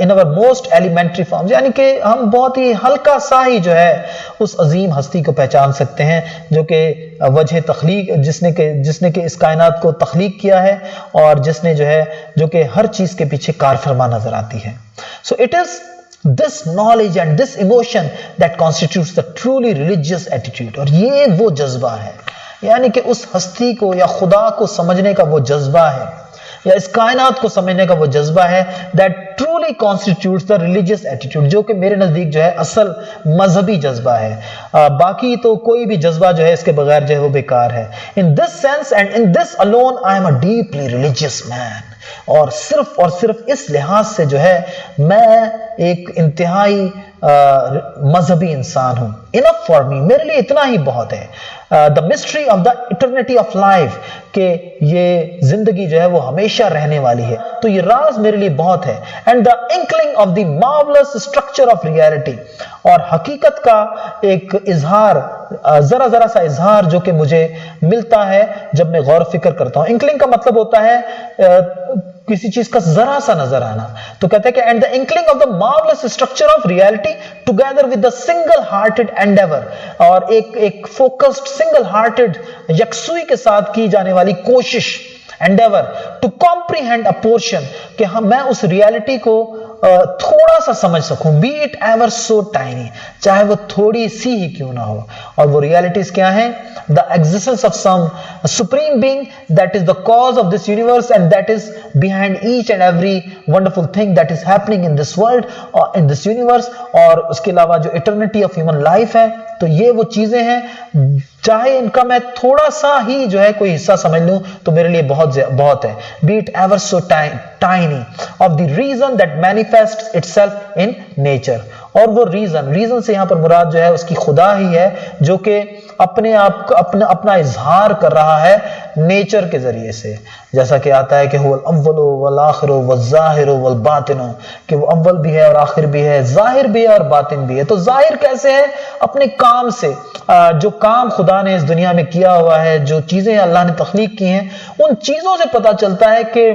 इन अवर मोस्ट एलिमेंट्री फॉर्म्स, यानी कि हम बहुत ही हल्का सा ही जो है उस अजीम हस्ती को पहचान सकते हैं जो कि वजह तख्लीक, जिसने के इस कायनात को तख्लीक किया है और जिसने जो कि हर चीज के पीछे कारफरमा नजर आती है। So it is this knowledge and this emotion that constitutes the truly religious attitude, और ये वो जज्बा है, यानी कि उस हस्ती को या खुदा को समझने का वो जज्बा है या इस कायनात को समझने का वो जज्बा है, that truly constitutes the religious attitude, जो कि मेरे नजदीक जो है असल मजहबी जज्बा है। बाकी तो कोई भी जज्बा जो है इसके बगैर जो है वो बेकार है। In this sense and in this alone I am a deeply religious man, और सिर्फ इस लिहाज से जो है मैं एक इंतहाई मजहबी इंसान हूं, इनफ फॉर मी, मेरे लिए इतना ही बहुत है। The mystery of the eternity of life, कि ये जिंदगी जो है वो हमेशा रहने वाली है, तो ये राज मेरे लिए बहुत है। And the inkling of the marvellous structure of reality, और हकीकत का एक इजहार, जरा जरा सा इजहार जो कि मुझे मिलता है जब मैं गौर फिक्र करता हूं। इंकलिंग का मतलब होता है किसी चीज का जरा सा नजर आना। तो कहते हैं कि and the inkling of the marvellous structure of reality together with the single hearted Endeavour, और एक फोकस्ड सिंगल हार्टेड यकसुई के साथ की जाने वाली कोशिश, endeavour to comprehend a portion, कि मैं उस रियलिटी को थोड़ा सा समझ सकूं, be it ever so tiny, चाहे वो थोड़ी सी ही क्यों ना हो। और वो रियलिटीज क्या है? The existence of some supreme being that is the cause of this universe and that is behind each and every wonderful thing that is happening in this world और इन दिस यूनिवर्स। और उसके अलावा जो eternity of human life है, तो ये वो चीजें हैं, चाहे इनका मैं थोड़ा सा ही जो है कोई हिस्सा समझ लूं तो मेरे लिए बहुत है। Be it ever so tiny of the reason that manifests itself in nature. और वो रीजन से यहां पर मुराद जो है उसकी खुदा ही है, जो कि अपने आप को अपना इजहार कर रहा है नेचर के जरिए से। जैसा कि आता है कि हुवल अव्वलु वल आखिरु वल ज़ाहिरु वल बातिनु, कि वो अव्वल भी है और आखिर भी है, जाहिर भी है और बातिन भी है। तो जाहिर कैसे है? अपने काम से, जो काम खुदा ने इस दुनिया में किया हुआ है, जो चीजें अल्लाह ने तख्लीक की हैं, उन चीजों से पता चलता है कि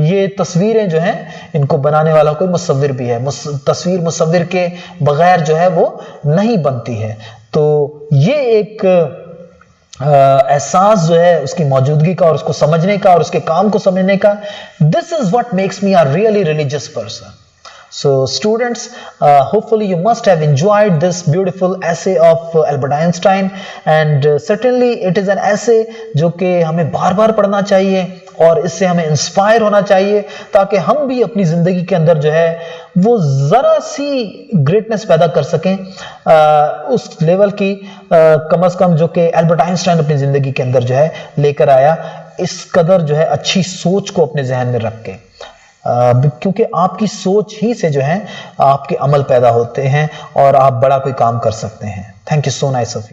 ये तस्वीरें जो हैं इनको बनाने वाला कोई मुसव्विर भी है। तस्वीर मुसव्विर के बगैर जो है वो नहीं बनती है। तो ये एक एहसास जो है उसकी मौजूदगी का और उसको समझने का और उसके काम को समझने का, this is what makes me a really religious person. So students, hopefully you must have enjoyed this beautiful essay of Albert Einstein, and certainly it is an essay जो कि हमें बार बार पढ़ना चाहिए और इससे हमें इंस्पायर होना चाहिए, ताकि हम भी अपनी जिंदगी के अंदर जो है वो जरा सी ग्रेटनेस पैदा कर सकें, उस लेवल की कम अज कम जो कि एल्बर्ट आइंस्टाइन अपनी जिंदगी के अंदर जो है लेकर आया। इस कदर जो है अच्छी सोच को अपने जहन में रख के, क्योंकि आपकी सोच ही से जो है आपके अमल पैदा होते हैं और आप बड़ा कोई काम कर सकते हैं। Thank you so nice of you.